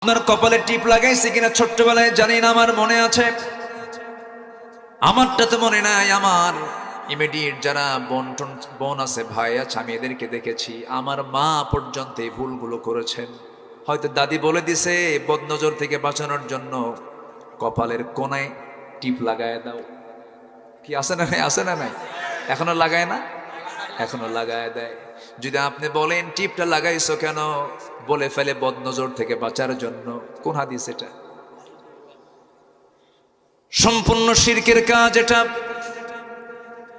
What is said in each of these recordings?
আপনার কপালে টিপ লাগাইছে কিনা ছোট্টবেলায় জানি না, আমার মনে আছে। আমারটা তো মনে নাই, আমার ইমিডিয়েট যারা বোন আছে, ভাই আছে, আমি এদেরকে দেখেছি। আমার মা পর্যন্ত এই ভুলগুলো করেছেন। হয়তো দাদি বলে দিছে বদনজর থেকে বাঁচানোর জন্য কপালের কোনায় টিপ লাগায় দাও। কি আছে না নাই? আছে না নাই? এখনো লাগায় না? এখনো লাগায় দেয়। যদি আপনি বলেন টিপটা লাগাইছো কেন, বলে ফেলে বদনজর থেকে বাঁচার জন্য। কোন হাদিস এটা? সম্পূর্ণ শিরকের কাজ এটা।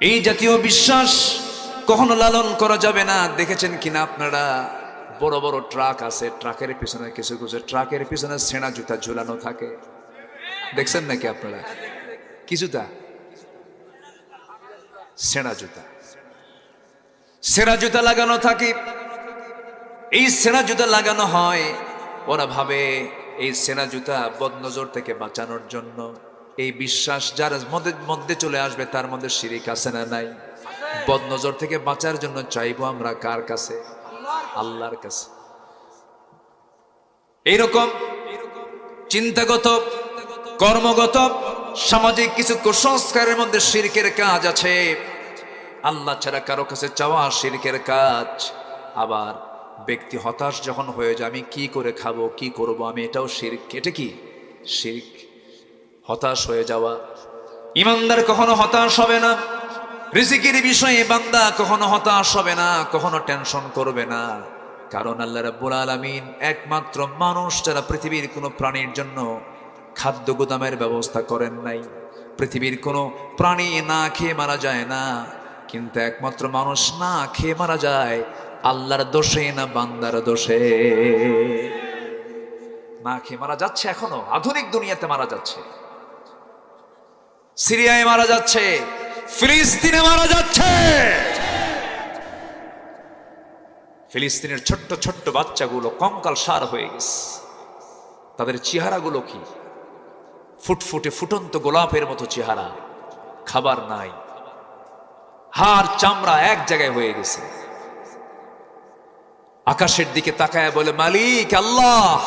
এই জাতীয় বিশ্বাস কখনো লালন করা যাবে না। দেখেছেন কিনা আপনারা, বড় বড় ট্রাক আছে, ট্রাকের পিছনে কিছু কিছু ট্রাকের পিছনে ছেঁড়া জুতা ঝুলানো থাকে, দেখছেন নাকি আপনারা? কি জুতা? ছেঁড়া জুতা। ছেঁড়া জুতা লাগানো থাকে। এই ছেঁড়া জুতা লাগানো হয়, ওরা ভাবে এই ছেঁড়া জুতা বদনজর থেকে বাঁচানোর জন্য। এই বিশ্বাস যার মধ্যে চলে আসবে তার মধ্যে শিরিক আছে না নাই? বদনজর থেকে বাঁচার জন্য চাইবো আমরা কার কাছে? আল্লাহর কাছে। এইরকম চিন্তাগত, কর্মগত, সামাজিক কিছু কুসংস্কারের মধ্যে শিরকের কাজ আছে। আল্লাহ ছাড়া কারো কাছে চাওয়া শিরকের কাজ। আবার ব্যক্তি হতাশ যখন হয়ে যায়, আমি কি করে খাবো, কি করব, আমি এটাও শিরক। এটা কি শিরক? হতাশ হয়ে যাওয়া। ইমানদার কখনো হতাশ হবে না। রিজিকের বিষয়ে বান্দা কখনো হতাশ হবে না, কখনো টেনশন করবে না। কারণ আল্লাহ রাব্বুল আলামিন একমাত্র মানুষ যারা পৃথিবীর কোনো প্রাণীর জন্য খাদ্য গুদামের ব্যবস্থা করেন নাই। পৃথিবীর কোনো প্রাণী না খেয়ে মারা যায় না, কিন্তু একমাত্র মানুষ না খেয়ে মারা যায় আল্লাহর দোষে না বান্দার দোষে। না খেয়ে মারা যাচ্ছে, এখনো আধুনিক দুনিয়াতে মারা যাচ্ছে। সিরিয়ায় মারা যাচ্ছে, ফিলিস্তিনে মারা যাচ্ছে। ফিলিস্তিনের ছোট্ট ছোট্ট বাচ্চাগুলো কঙ্কাল সার হয়ে গেছে। তাদের চেহারাগুলো কি ফুটফুটে ফুটন্ত গোলাপের মতো চেহারা। খাবার নাই, হাড় চামড়া এক জায়গায় হয়ে গেছে। আকাশের দিকে তাকায় বলে, মালিক আল্লাহ,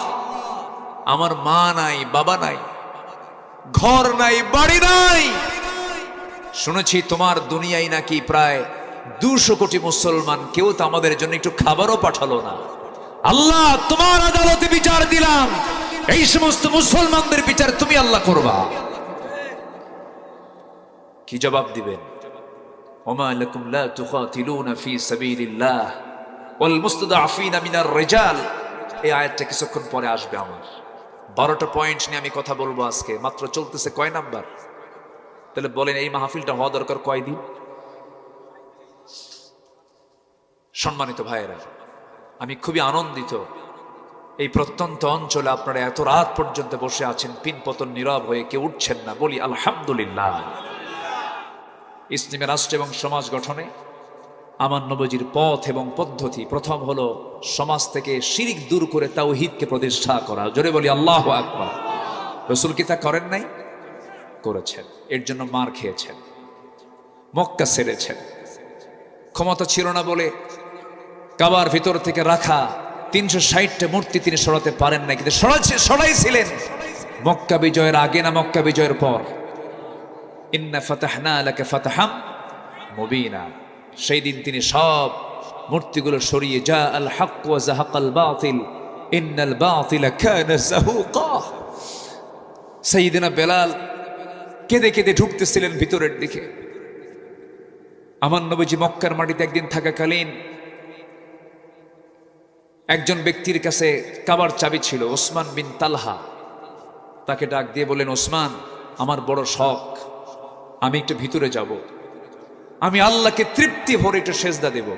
আমার মা নাই, বাবা নাই, ঘর নাই, বাড়ি নাই। শুনেছি তোমার দুনিয়ায় নাকি প্রায় 200 কোটি মুসলমান, কেউ তো আমাদের জন্য একটু খাবারও পাঠালো না। আল্লাহ, তোমার আদালতে বিচার দিলাম, এই সমস্ত মুসলমানদের বিচার তুমি আল্লাহ করবা। কি জবাব দিবেন? ওমা লাকুম লা তুকাতিলুনা ফি সাবিলিল্লাহ ওয়াল মুস্তাদআফিনা মিনার রিজাল। এই আয়াতটা কিছুক্ষণ পরে আসবে। আমার 12টা পয়েন্ট নিয়ে আমি কথা বলবো আজকে। মাত্র চলতেছে কয় নাম্বার? তাহলে বলেন এই মাহফিলটা হওয়া দরকার কয়দিন? সম্মানিত ভাইয়েরা, আমি খুবই আনন্দিত এই প্রত্যন্ত অঞ্চলে আপনারা এত রাত পর্যন্ত বসে আছেন, পিনপতন নীরব হয়ে কেউ উঠছেন না। বলি আলহামদুলিল্লাহ। ইসলামী রাষ্ট্র এবং সমাজ গঠনে আমার নবীজির পথ এবং পদ্ধতি, প্রথম হলো সমাজ থেকে শিরিক দূর করে তাওহীদকে প্রতিষ্ঠা করা। জোরে বলি আল্লাহু আকবার। রাসূল কি তা করেন নাই? করেছেন। এর জন্য মার খেয়েছেন, মক্কা ছেড়েছেন। ক্ষমতা ছিল না বলে কাবার ভিতর থেকে রাখা 360টা মূর্তি তিনি সরাতে পারেন না, কিন্তু সরাইছিলেন মক্কা বিজয়ের আগে না মক্কা বিজয়ের পর? ইন্না ফাতাহনা লাকা ফাতহাম মুবিনা। সেই দিন তিনি সব মূর্তিগুলো সরিয়ে, জা আল হক ওয়া যাহাকাল বাতিল ইন্নাল বাতিলা কানা যাহুকা। সাইয়েদনা বেলাল কেঁদে কেঁদে ঢুকতেছিলেন ভিতরের দিকে। আমার নবীজি মক্কার মাটিতে একদিন থাকাকালীন একজন ব্যক্তির কাছে কাবার চাবি ছিল, ওসমান বিন তালহা। তাকে ডাক দিয়ে বলেন, ওসমান, আমার বড় শখ, আমি একটু ভিতরে যাব, আমি আল্লাহকে তৃপ্তি ভরে একটু সেজদা দেব।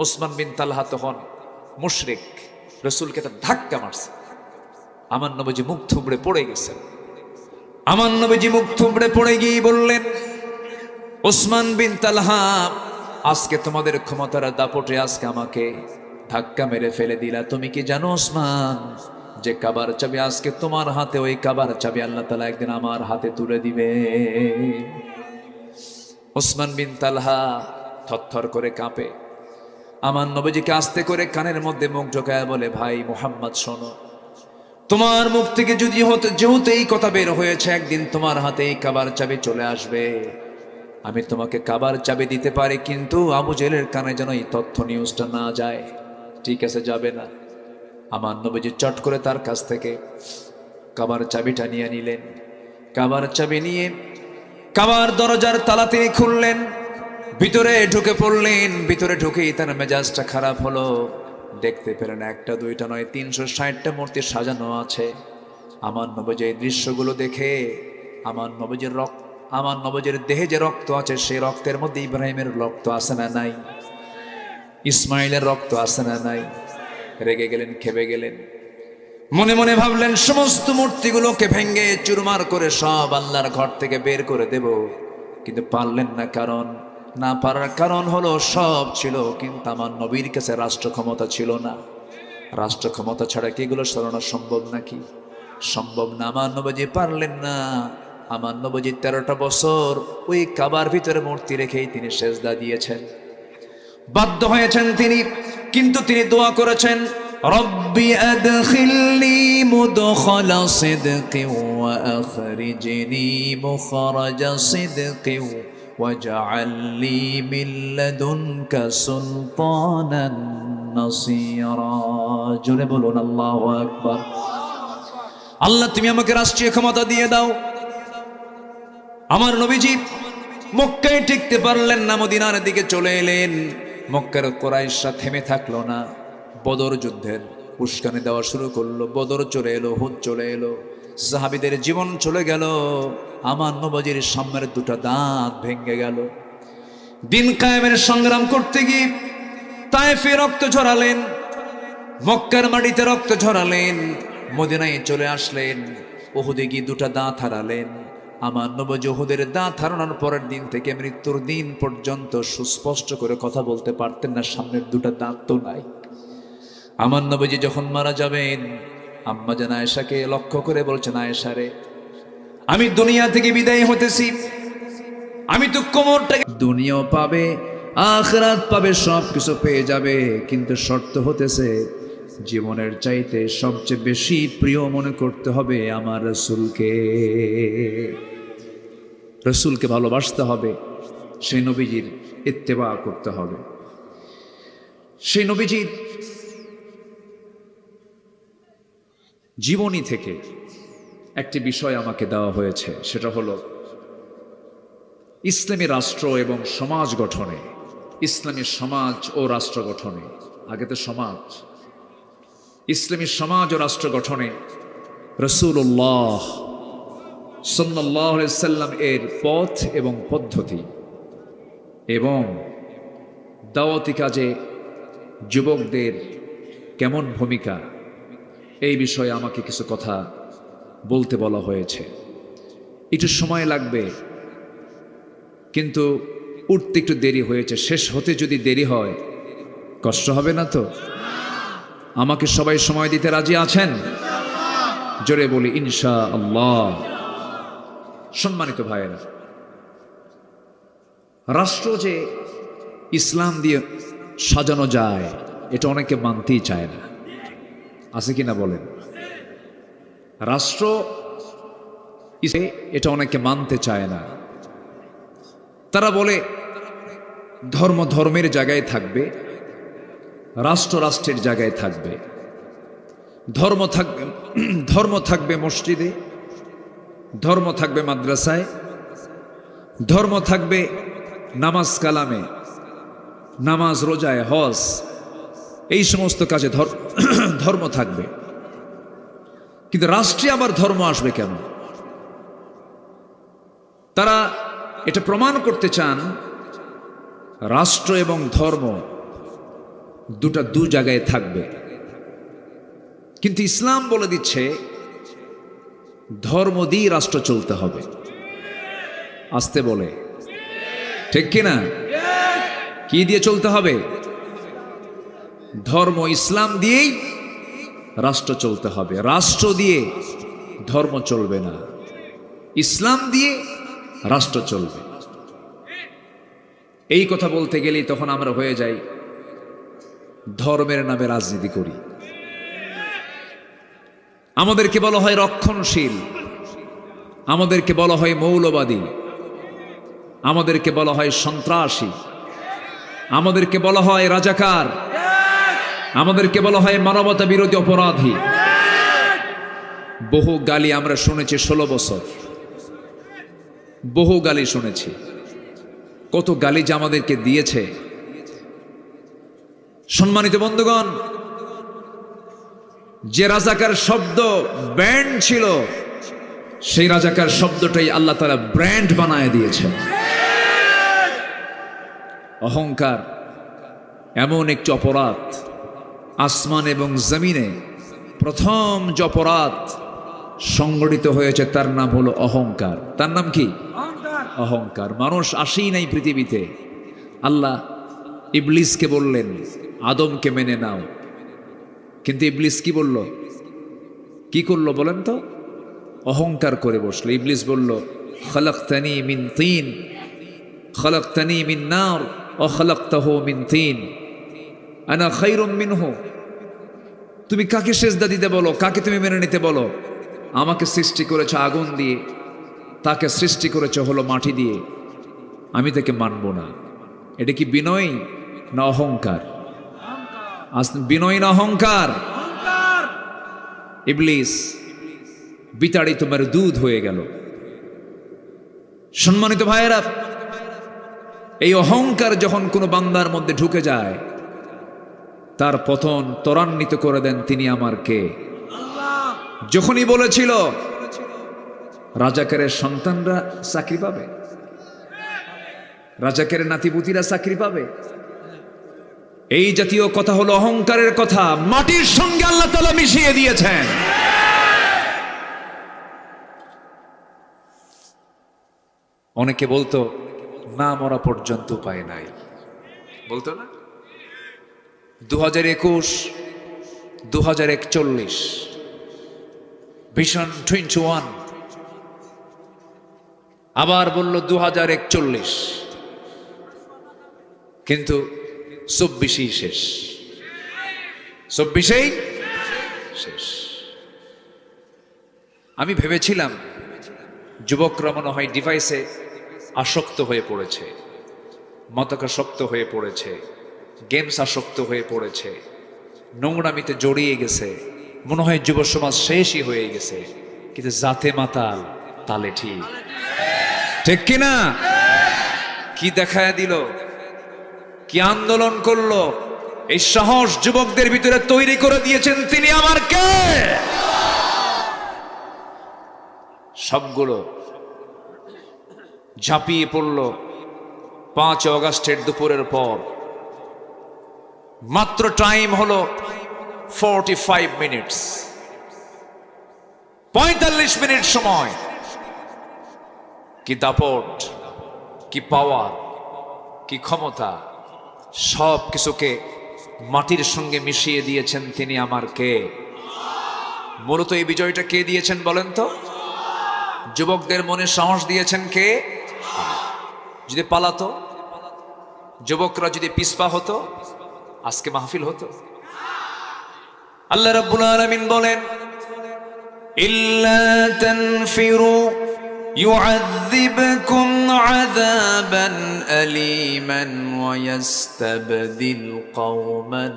ওসমান বিন তালহা তখন মুশরিক, রাসূলকে একটা ধাক্কা মারছে। আমার নবীজি মুখ থুবড়ে পড়ে গেছেন। আমার নবীজি মুখ থুবড়ে পড়ে গিয়ে বললেন, ওসমান বিন তালহা, আজকে তোমাদের ক্ষমতার দাপটে আজকে আমাকে ধাক্কা মেরে ফেলে দিলা। তুমি কি জানো ওসমান, যে কাবার চাবি আজকে তোমার হাতে, ওই কাবার চাবি আল্লাহ তাআলা একদিন আমার হাতে তুলে দিবে। ওসমান বিন তালহা থরথর করে কাঁপে। আমার নবীজিকে আস্তে করে কানের মধ্যে মুখ ঢোকায় বলে, ভাই মুহাম্মদ শোনো, তোমার মুখ থেকে যদি যেহেতু এই কথা বের হয়েছে একদিন তোমার হাতে এই কাবার চাবি চলে আসবে, আমি তোমাকে কাবার চাবি দিতে পারি, কিন্তু আবু জেলের কানে যেন এই তথ্য নিউজটা না যায়। ঠিক আছে, যাবে না। আমার নবীজি চট করে তার কাছ থেকে কাবার চাবিটা নিয়ে নিলেন। কাবার চাবি নিয়ে কাবার দরজার তালা তিনি খুললেন, ভিতরে ঢুকে পড়লেন। ভিতরে ঢুকেই তার মেজাজটা খারাপ হলো। দেখতে পেলেন একটা দুইটা নয় 360টা মূর্তি সাজানো আছে। আমার নবীজি এই দৃশ্যগুলো দেখে আমার নবীজির দেহে যে রক্ত আছে সেই রক্তের মধ্যে ইব্রাহিমের রক্ত আছে না নাই, ইসমাইলের রক্ত আছে না নাই। রেগে গেলেন, খেপে গেলেন, মনে মনে ভাবলেন সমস্ত মূর্তিগুলোকে ভেঙ্গে চুরমার করে সব আল্লাহর ঘর থেকে বের করে দেব, কিন্তু পারলেন না। না পারার কারণ হলো সব ছিল, কিন্তু আমার নবীর কাছে রাষ্ট্র ক্ষমতা ছিল না। রাষ্ট্র ক্ষমতা ছাড়া কি এগুলো সরানো সম্ভব নাকি? সম্ভব না। আমার নবীজি পারলেন না। আমার নবীজি 13টা বছর ওই কাবার ভিতরে মূর্তি রেখেই তিনি সেজদা দিয়েছেন, বাধ্য হয়েছেন তিনি। কিন্তু তিনি দোয়া করেছেন, রব্বি আদখিলনি মুদখালা সিদকিন ওয়া আখরিজনি মুখরাজা সিদকিন ওয়াজআল লি মিন লাদুনকা সুলতানান নাসীরা। জোরে বলুন আল্লাহু আকবার। আল্লাহ তুমি আমাকে রাষ্ট্রীয় ক্ষমতা দিয়ে দাও। আমার নবীজি মক্কায় টিকতে পারলেন না, মদিনার দিকে চলে এলেন। মক্কার কুরাইশরা থেমে থাকলো না, বদর যুদ্ধের উস্কানি দেওয়া শুরু করলো। বদর চলে এলো, হুদ চলে এলো, সাহাবীদের জীবন চলে গেল। আমার নবীজির সামনের দুটো দাঁত ভেঙে গেল। দিন কায়েমের সংগ্রাম করতে গিয়ে তায়েফে রক্ত ঝরালেন, মক্কার মাটিতে রক্ত ঝরালেন, মদিনায় চলে আসলেন, উহুদে গিয়ে দুটো দাঁত হারালেন। আমার নবীজি উহুদের দাঁত হারানোর পরের দিন থেকে মৃত্যুর দিন পর্যন্ত সুস্পষ্ট করে কথা বলতে পারতেন না, সামনের দুটো দাঁত তো নাই। আমার নবীজি যখন মারা যাবেন, আম্মা জান আয়েশাকে লক্ষ্য করে বলছেন, আয়েশা রে, আমি দুনিয়া থেকে বিদায় হতেছি, আমি তো কোমরটাকে, দুনিয়াও পাবে আখিরাত পাবে, সব কিছু পেয়ে যাবে, কিন্তু শর্ত হতেছে জীবনের চাইতে সবচেয়ে বেশি প্রিয় মনে করতে হবে আমার রাসূলকে। রাসূলকে ভালোবাসতে হবে, সেই নবীজির ইত্তেবা করতে হবে। সেই নবীজির জীবনী থেকে একটি বিষয় আমাকে দেওয়া হয়েছে, সেটা হলো ইসলামী রাষ্ট্র এবং সমাজ গঠনে, ইসলামী সমাজ ও রাষ্ট্র গঠনে, আগে তো সমাজ, ইসলামী সমাজ ও রাষ্ট্র গঠনে রাসূলুল্লাহ সাল্লাল্লাহু আলাইহি সাল্লাম এর পথ এবং পদ্ধতি এবং দাওয়াতি কাজে যুবকদের কেমন ভূমিকা, এই বিষয়ে আমাকে কিছু কথা বলতে বলা হয়েছে। একটু সময় লাগবে, কিন্তু উঠতে একটু দেরি হয়েছে। শেষ হতে যদি দেরি হয় কষ্ট হবে না তো? আমাকে সবাই সময় দিতে রাজি আছেন? জোরে বলি ইনশাআল্লাহ। সম্মানিত ভাইয়েরা, রাষ্ট্র যে ইসলাম দিয়ে সাজানো যায় এটা অনেকে মানতেই চায় না, আছে কিনা বলেন? রাষ্ট্র এটা অনেকে মানতে চায় না। তারা বলে ধর্ম ধর্মের জায়গায় থাকবে, রাষ্ট্র রাষ্ট্রের জায়গায় থাকবে। ধর্ম থাকবে মসজিদে, ধর্ম থাকবে মাদ্রাসায়, ধর্ম থাকবে নামাজ কালামে, নামাজ রোজায়, হজ, এই সমস্ত কাজে ধর্ম থাকবে। কিন্তু রাষ্ট্রে আবার ধর্ম আসবে কেন? তারা এটা প্রমাণ করতে চান রাষ্ট্র এবং ধর্ম দুটা দু জায়গায় থাকবে। কিন্তু ইসলাম বলে দিচ্ছে ধর্ম দিয়ে রাষ্ট্র চলতে হবে। আসতে বলে, ঠিক কিনা? কি দিয়ে চলতে হবে? ধর্ম ইসলাম দিয়েই রাষ্ট্র চলতে হবে। রাষ্ট্র দিয়ে ধর্ম চলবে না, ইসলাম দিয়ে রাষ্ট্র চলবে। এই কথা বলতে গেলেই তখন আমরা হয়ে যাই ধর্মের নামে রাজনীতি করি। আমাদেরকে বলা হয় রক্ষণশীল, আমাদেরকে বলা হয় মৌলবাদী, আমাদেরকে বলা হয় সন্ত্রাসী, আমাদেরকে বলা হয় রাজাকার, আমাদেরকে বলা হয় মানবতা বিরোধী অপরাধী। বহু গালি আমরা শুনেছি 16 বছর, বহু গালি শুনেছি। কত গালি যে আমাদেরকে দিয়েছে। সম্মানিত বন্ধুগণ, যে রাজাকার শব্দ ব্যান্ড ছিল, সেই রাজাকার শব্দটাই আল্লাহ তাআলা ব্র্যান্ড বানায় দিয়েছে। অহংকার এমন একটি অপরাধ, আসমান এবং জমিনে প্রথম যে অপরাধ সংগঠিত হয়েছে তার নাম হলো অহংকার। তার নাম কি? অহংকার। মানুষ আসেই নাই পৃথিবীতে। আল্লাহ ইবলিসকে বললেন আদমকে মেনে নাও, কিন্তু ইবলিস কি বলল? কি করলো বলেন তো? অহংকার করে বসলো। ইবলিস বলল খলাকতানি মিন তিন খলাকতানি মিন নার ওয়া খলাকতাহু মিন তিন আনা খায়রুম মিনহু। তুমি কাকে সেজদা দিতে বলো? কাকে তুমি মেনে নিতে বলো? আমাকে সৃষ্টি করেছো আগুন দিয়ে, তাকে সৃষ্টি করেছো হলো মাটি দিয়ে, আমি তাকে মানব না। এটা কি বিনয় না অহংকার? বিনয় না অহংকার? ইবলিস বিতাড়িত তোমার দুধ হয়ে গেল। সম্মানিত ভাইয়েরা, এই অহংকার যখন কোনো বান্দার মধ্যে ঢুকে যায়, তার পতন ত্বরান্বিত করে দেন তিনি আমার কে। যখনই বলেছিল রাজাকারের সন্তানরা চাকরি পাবে, রাজাকারের নাতিপুতিরা চাকরি পাবে, এই জাতীয় কথা হলো অহংকারের কথা। মাটির সঙ্গে আল্লাহ তাআলা মিশিয়ে দিয়েছেন। অনেকে বলতো না মরা পর্যন্ত উপায় নাই, বলতো না? 2021, 2041, ভিশন 21, আবার বলল 2041, কিন্তু 24ই শেষ, 24ই শেষ। আমি ভেবেছিলাম যুবকরা মনে হয় ডিভাইসে আসক্ত হয়ে পড়েছে, মাদকাসক্ত হয়ে পড়েছে, গেমস আসক্ত হয়ে পড়েছে, নোংরামিতে জড়িয়ে গেছে, মনে হয় যুব সমাজ শেষই হয়ে গেছে। কিন্তু জাতে মাতাল তালে ঠিক, ঠিক কিনা? কি দেখায় দিল, কি আন্দোলন করলো, এই সাহস যুবকদের ভিতরে তৈরি করে দিয়েছেন তিনি আমার কে। সবগুলো ঝাঁপিয়ে পড়ল 5 অগাস্টের দুপুরের পর। মাত্র টাইম হলো 45 মিনিটস, 45 মিনিট সময়। কি দাপট, কি পাওয়ার, কি ক্ষমতা, সব কিছুকে মাটির সঙ্গে মিশিয়ে দিয়েছেন তিনি আমার কে। মূলত এই বিজয়টা কে দিয়েছেন বলেন তো? যুবকদের মনে সাহস দিয়েছেন কে? যদি পালাতো, যুবকরা যদি পিছপা হতো, আজকে মাহফিল হতো। আল্লাহ রাব্বুল আলামিন বলেন ইল্লা তানফিরু يعذبكم عذابا أليما ويستبدل قوما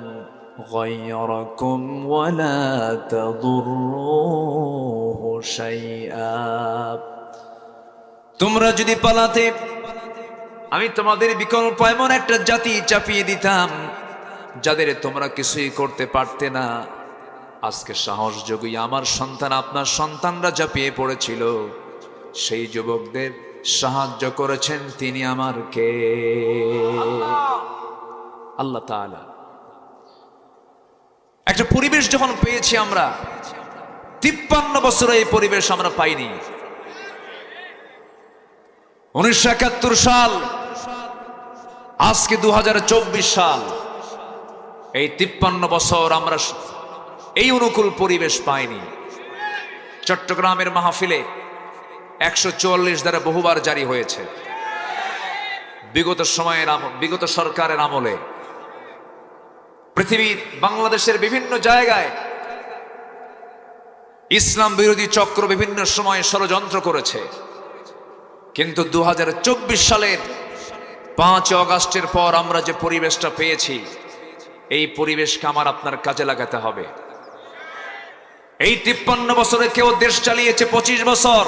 غيركم ولا تضروه شيئا। তোমরা যদি পালাতে, আমি তোমাদের বিকল্প এমন একটা জাতি চাপিয়ে দিতাম যাদের তোমরা কিছুই করতে পারতে না। আজকে সাহস যোগী আমার সন্তান, আপনার সন্তানরা ঝাঁপিয়ে পড়েছিল, সেই যুবকদের সাহায্য করেছেন তিনি আমার কে? আল্লাহ তাআলা। একটা পরিবেশ যখন পেয়েছি আমরা, 53 বছরে এই পরিবেশ আমরা পাইনি। 1971 সাল, আজকে 2024 সাল, এই 53 বছর আমরা এই অনুকূল পরিবেশ পাইনি। চট্টগ্রামের মাহফিলে 144 দ্বারা বহুবার জারি হয়েছে। বিগত সরকারের আমলে পৃথিবীর বাংলাদেশের বিভিন্ন জায়গায় ইসলাম বিরোধী চক্র বিভিন্ন সময় ষড়যন্ত্র করেছে, কিন্তু 2024 সালের 5 অগাস্টের পর আমরা যে পরিবেশটা পেয়েছি, এই পরিবেশকে আমার আপনার কাজে লাগাতে হবে। এই 53 বছরে কেউ দেশ চালিয়েছে 25 বছর,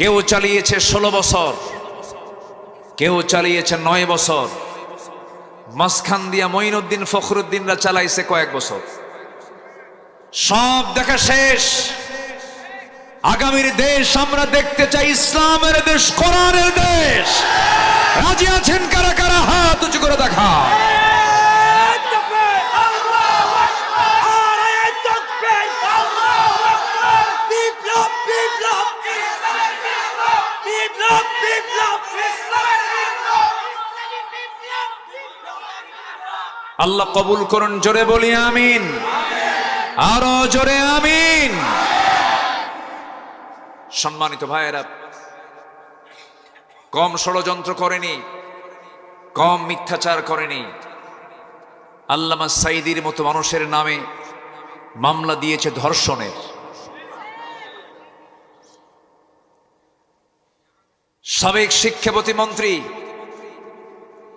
কেউ চালিয়েছে 16 বছর, কেউ চালিয়েছে 9 বছর, মাঝখান দিয়া মঈনুদ্দিন ফখরুদ্দিনরা চালাইছে কয়েক বছর। সব দেখা শেষ। আগামীর দেশ আমরা দেখতে চাই ইসলামের দেশ, কোরআনের দেশ। রাজি আছেন কারা কারা? হাত উঁচু করে দেখা। আল্লাহ কবুল করুন, জোরে বলি আমিন, আরো জোরে আমিন। সম্মানিত ভাইয়েরা, কম ষড়যন্ত্র করেনি, কম মিথ্যাচার করেনি। আল্লামা সাইদির মতো মানুষের নামে মামলা দিয়েছে ধর্ষণের। সাবেক শিক্ষা প্রতিমন্ত্রী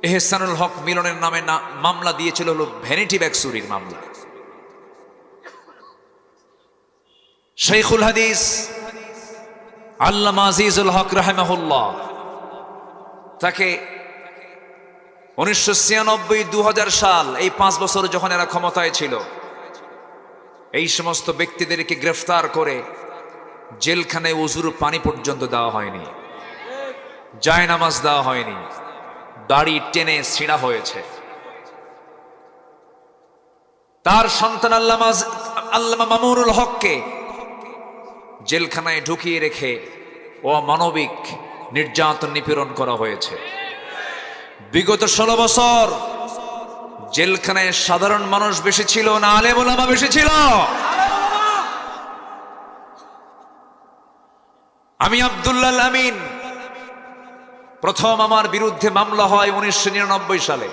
এহসানুল হক মিলনের নামে মামলা দিয়েছিল হলো ভ্যানিটি ব্যাগ চুরির মামলা। শাইখুল হাদিস আল্লামা আজিজুল হক রাহিমাহুল্লাহ, তাকে 1996-2000 সাল, এই 5 বছর যখন এরা ক্ষমতায় ছিল, এই সমস্ত ব্যক্তিদেরকে গ্রেফতার করে জেলখানায় উজুর পানি পর্যন্ত দেওয়া হয়নি, জায়নামাজ দেওয়া হয়নি, দাড়ি টেনে ছিঁড়া হয়েছে। তার সন্তান আল্লামা মামুনুল হককে জেলখানায় ঢুকিয়ে রেখে অমানবিক নির্যাতন নিপীড়ন করা হয়েছে। বিগত 16 বছর জেলখানায় সাধারণ মানুষ বেশি ছিল না আলেম ওলামা বেশি ছিল? আমি আব্দুল্লাহ আমিন, প্রথম আমার বিরুদ্ধে মামলা হয় 1999 সালে।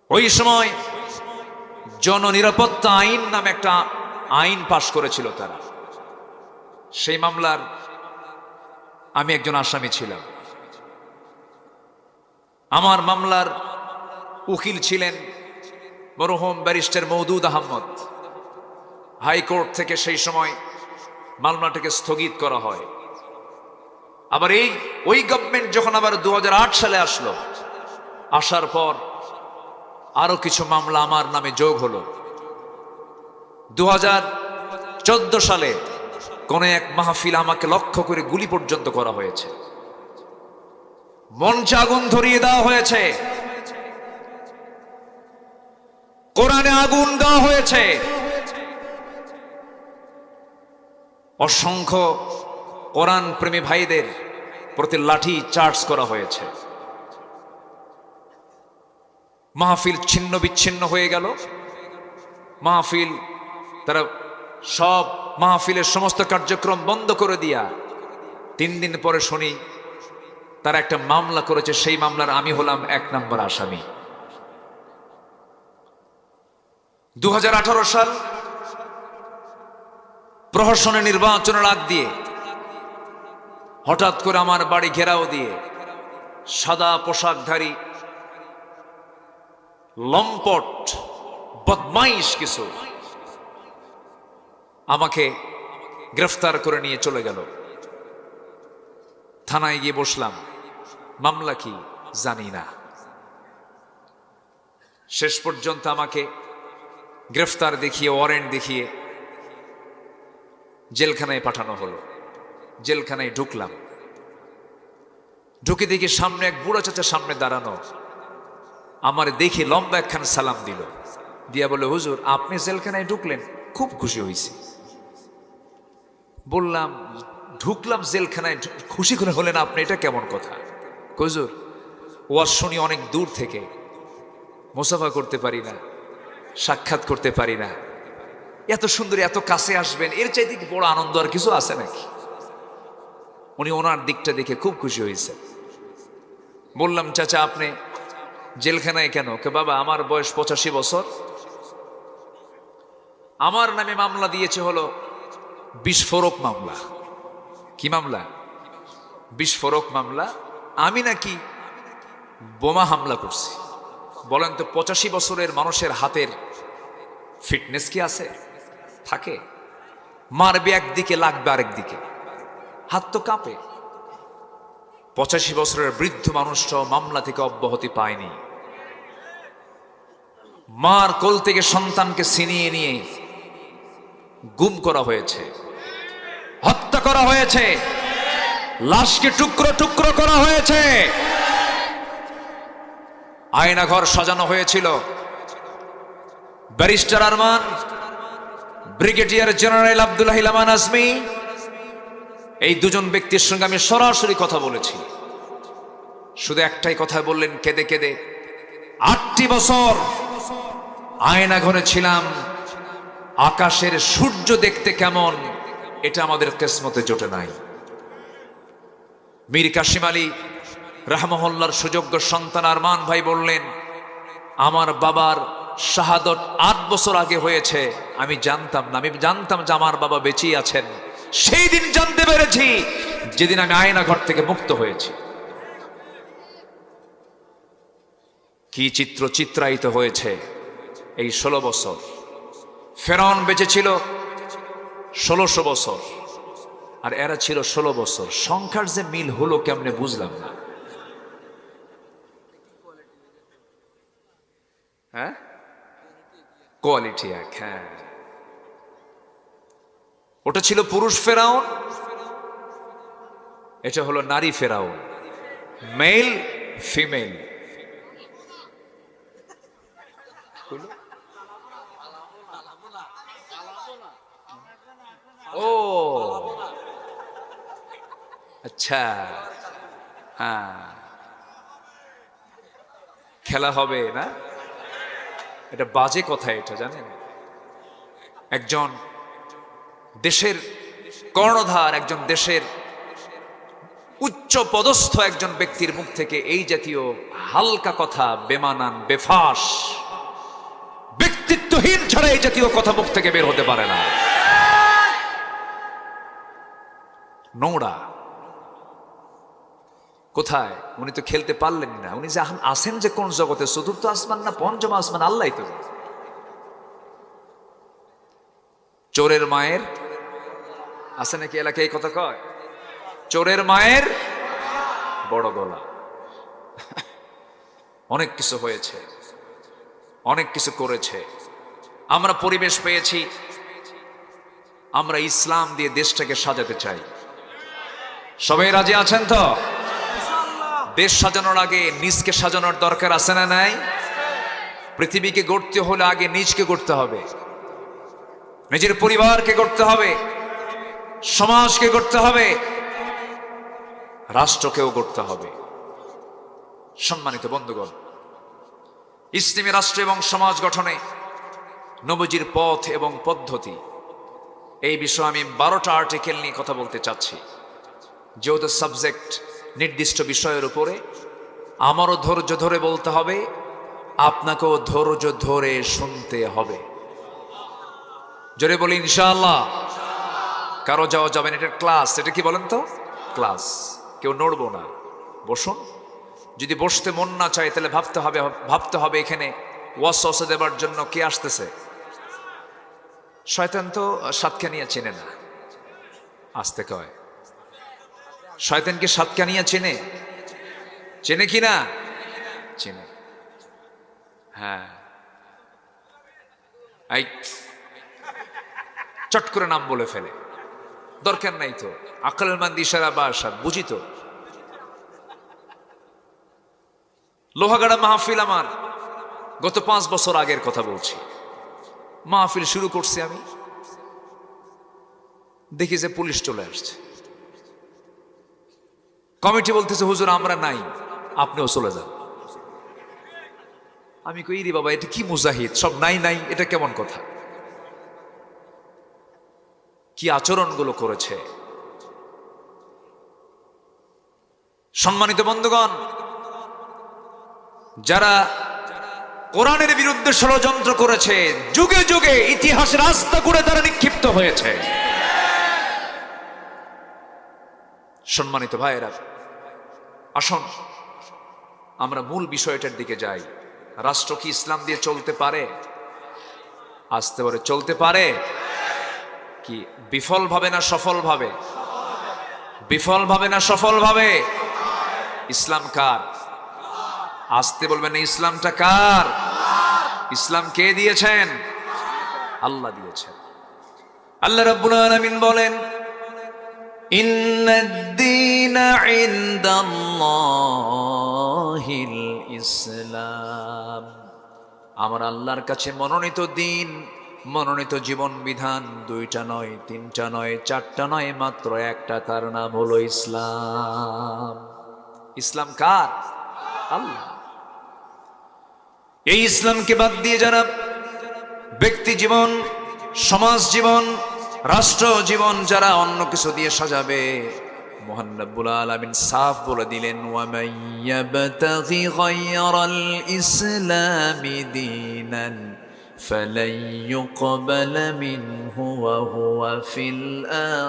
ওই সময় জননিরাপত্তা আইন নামে একটা আইন পাশ করেছিল তারা। সেই মামলার আমি একজন আসামি ছিলাম। আমার মামলার উকিল ছিলেন মরহুম ব্যারিস্টার মওদুদ আহমদ। হাইকোর্ট থেকে সেই সময় মামলাটাকে স্থগিত করা হয়। আবার ওই গভর্নমেন্ট যখন আবার 2008 সালে আসলো, আসার পর আরো কিছু মামলা আমার নামে যোগ হলো। 2014 সালে কোন এক মাহফিল আমাকে লক্ষ্য করে গুলি পর্যন্ত করা হয়েছে, মঞ্চে আগুন ধরিয়ে দেওয়া হয়েছে, কোরআনে আগুন দেওয়া হয়েছে, অসংখ্য কোরআন প্রেমী ভাইদের প্রতি লাঠি চার্জ করা হয়েছে। মাহফিল ছিন্ন বিচ্ছিন্ন হয়ে গেল। মাহফিল তারা সব মাহফিলের সমস্ত কার্যক্রম বন্ধ করে দিয়া 3 দিন পরে শুনি তারা একটা মামলা করেছে। সেই মামলার আমি হলাম 1 নম্বর আসামি। 2018 সাল প্রহসনের নির্বাচনের আগ দিয়ে হঠাৎ করে আমার বাড়ি ঘেরাও দিয়ে সাদা পোশাকধারী লম্পট বদমাইশ কিছু আমাকে গ্রেফতার করে নিয়ে চলে গেল। থানায় গিয়ে বসলাম, মামলা কি জানি না। শেষ পর্যন্ত আমাকে গ্রেফতার দেখিয়ে, ওয়ারেন্ট দেখিয়ে জেলখানায় পাঠানো হলো। জেলখানায় ঢুকলাম, ঢুকে দেখি সামনে এক বুড়া চাচা সামনে দাঁড়ানো। আমার দেখি লম্বা একখান সালাম দিল, দিয়া বলে, হুজুর আপনি জেলখানায় ঢুকলেন, খুব খুশি হয়েছি। বললাম, ঢুকলাম জেলখানায়, খুশি করে হলেন আপনি, এটা কেমন কথা? হুজুর ওয়াজ শুনি অনেক দূর থেকে, মুসাফা করতে পারি না, সাক্ষাৎ করতে পারি না, এত সুন্দর এত কাছে আসবেন, এর চাইতে কি বড় আনন্দ আর কিছু আছে নাকি? উনি ওনার দিকটা দেখে খুব খুশি হয়েছে। বললাম, চাচা আপনি জেলখানায় কেন? কে বাবা আমার বয়স 85 বছর, আমার নামে মামলা দিয়েছে হলো বিস্ফোরক মামলা। কি মামলা? বিস্ফোরক মামলা। আমি নাকি বোমা হামলা করছি। বলেন তো 85 বছরের মানুষের হাতের ফিটনেস কি আছে? থাকে? মারবে একদিকে, লাগবে আরেকদিকে, হাত তো কাঁপে। 85 বছরের বৃদ্ধ মানুষটাও মামলা থেকে অব্যাহতি পায়নি। মার কোল থেকে সন্তানকে ছিনিয়ে নিয়ে গুম করা হয়েছে, হত্যা করা হয়েছে, লাশকে টুকরো টুকরো করা হয়েছে। আয়নাঘর সাজানো হয়েছিল। Barrister Arman, brigadier general Abdullah Aman Azmi, এই দুজন ব্যক্তির সঙ্গে আমি সরাসরি কথা বলেছি। শুধু একটাই কথা বললেন কেঁদে কেঁদে, 8টি বছর আয়নাঘরে ছিলাম, আকাশের সূর্য দেখতে কেমন এটা আমাদের কিসমতে জোটে নাই। মীর কাসিম আলী রাহমাহুল্লাহর সুযোগ্য সন্তান আরমান ভাই বললেন, আমার বাবার শাহাদত 8 বছর আগে হয়েছে, আমি জানতাম না। আমি জানতাম যে আমার বাবা বেঁচেই আছেন, সেই দিন জানতে পেরেছি যেদিন আমি আয়নাঘর থেকে মুক্ত হয়েছি। কি চিত্র চিত্রায়িত হয়েছে এই 16 বছর। ফেরাউন বেঁচে ছিল 1600 বছর, আর এরা ছিল 16 বছর। সংখ্যার যে মিল হলো কেমনে বুঝলাম না। হ্যাঁ, কোয়ালিটি এক। হ্যাঁ, ওটা ছিল পুরুষ ফেরাউন, এটা হলো নারী ফেরাউন, মেল ফিমেল। ও আচ্ছা, হ্যাঁ, খেলা হবে না, এটা বাজে কথা। এটা জানেন, একজন দেশের কর্ণধার, একজন দেশের উচ্চ পদস্থ একজন ব্যক্তির মুখ থেকে এই জাতীয় হালকা কথা, বেমানান, বেফাস, ব্যক্তিত্বহীন ছাড়া এই জাতীয় কথা মুখ থেকে বের হতে পারে না। নোংরা। কোথায়? উনি তো খেলতে পারলেন না। উনি যে আসেন যে কোন জগতে, চতুর্থ আসমান না পঞ্চম আসমান, আল্লাহ তো। চোরের মায়ের আছে নাকি এলাকায় এই কথা কয়? চোরের মায়ের বড় গলা। অনেক কিছু হয়েছে, অনেক কিছু করেছে। আমরা পরিবেশ পেয়েছি, আমরা ইসলাম দিয়ে দেশটাকে সাজাতে চাই। সবাই রাজি আছেন তো? দেশ সাজানোর আগে নিজকে সাজানোর দরকার আছে না নাই? পৃথিবীকে গড়তে হলে আগে নিজকে গড়তে হবে, নিজের পরিবারকে গড়তে হবে, সমাজকে গড়তে হবে, রাষ্ট্রকেও গড়তে হবে। সম্মানিত বন্ধুগণ, ইসলামী রাষ্ট্র এবং সমাজ গঠনে নবীজির পথ এবং পদ্ধতি, এই বিষয়ে আমি 12টা আর্টিকেল নিয়ে কথা বলতে চাচ্ছি। যেহেতু সাবজেক্ট নির্দিষ্ট বিষয়ের উপরে, আমারও ধৈর্য ধরে বলতে হবে, আপনাকেও ধৈর্য ধরে শুনতে হবে। জোরে বলি ইনশাআল্লাহ। কারো যাওয়া যাবেন, এটা ক্লাস। এটা কি বলেন তো? ক্লাস। কেউ নড়বো না, বসুন। যদি বসতে মন না চায় তাহলে ভাবতে হবে এখানে ওয়াসওয়াসা দেবার জন্য কে আসতেছে। শয়তান তো সাতকানিয়া চেনে না, আসতে কয়। শয়তান কি সাতকানিয়া চেনে? চেনে কি না? চেনে। হ্যাঁ, এই চট করে নাম বলে ফেলে, দরকার নাই তো। আকলমন্দ ইশারা বা আশা বুঝি তো। লোহাগাড়া মাহফিল আমার গত 5 বছর আগের কথা বলছি। মাহফিল শুরু করছি আমি, দেখি যে পুলিশ চলে আসছে। কমিটি বলতেছে, হুজুর আমরা নাই, আপনিও চলে যান। আমি কই, রে বাবা, এটা কি মুজাহিদ, সব নাই নাই, এটা কেমন কথা? কি আচরণগুলো করেছে। সম্মানিত বন্ধুগণ, যারা কোরআনের বিরুদ্ধে ষড়যন্ত্র করেছে, যুগে যুগে ইতিহাস রাস্তা করে তারা নিক্ষিপ্ত হয়েছে। সম্মানিত ভাইয়েরা, আসুন আমরা মূল বিষয়টার দিকে যাই। রাষ্ট্র কি ইসলাম দিয়ে চলতে পারে? আসতে পারে, চলতে পারে। কি বিফলভাবে না সফলভাবে? বিফলভাবে না সফলভাবে? ইসলাম কার? আসতে বলবেন না, ইসলামটা কার? ইসলাম কে দিয়েছেন? আল্লাহ দিয়েছেন। আল্লাহ রাব্বুল আলামিন বলেন, ইন্নাদ-দীনা ইনদাল্লাহিল ইসলাম। আমার আল্লাহর কাছে মনোনীত দিন, মনোনীত জীবন বিধান দুইটা নয়, তিনটা নয়, চারটা নয়, মাত্র একটা, তার নাম হলো ইসলাম। ইসলাম কার? আল্লাহ। এই ইসলামকে বাদ দিয়ে যারা ব্যক্তি জীবন, সমাজ জীবন, রাষ্ট্র জীবন যারা অন্য কিছু দিয়ে সাজাবে, মহান রব্বুল আলামিন সাফ বলে দিলেন, ওয়া মাইয়াবতাগি গায়রাল ইসলামি দীনান ফালান ইউকবালা মিনহু ওয়া হুয়া ফিল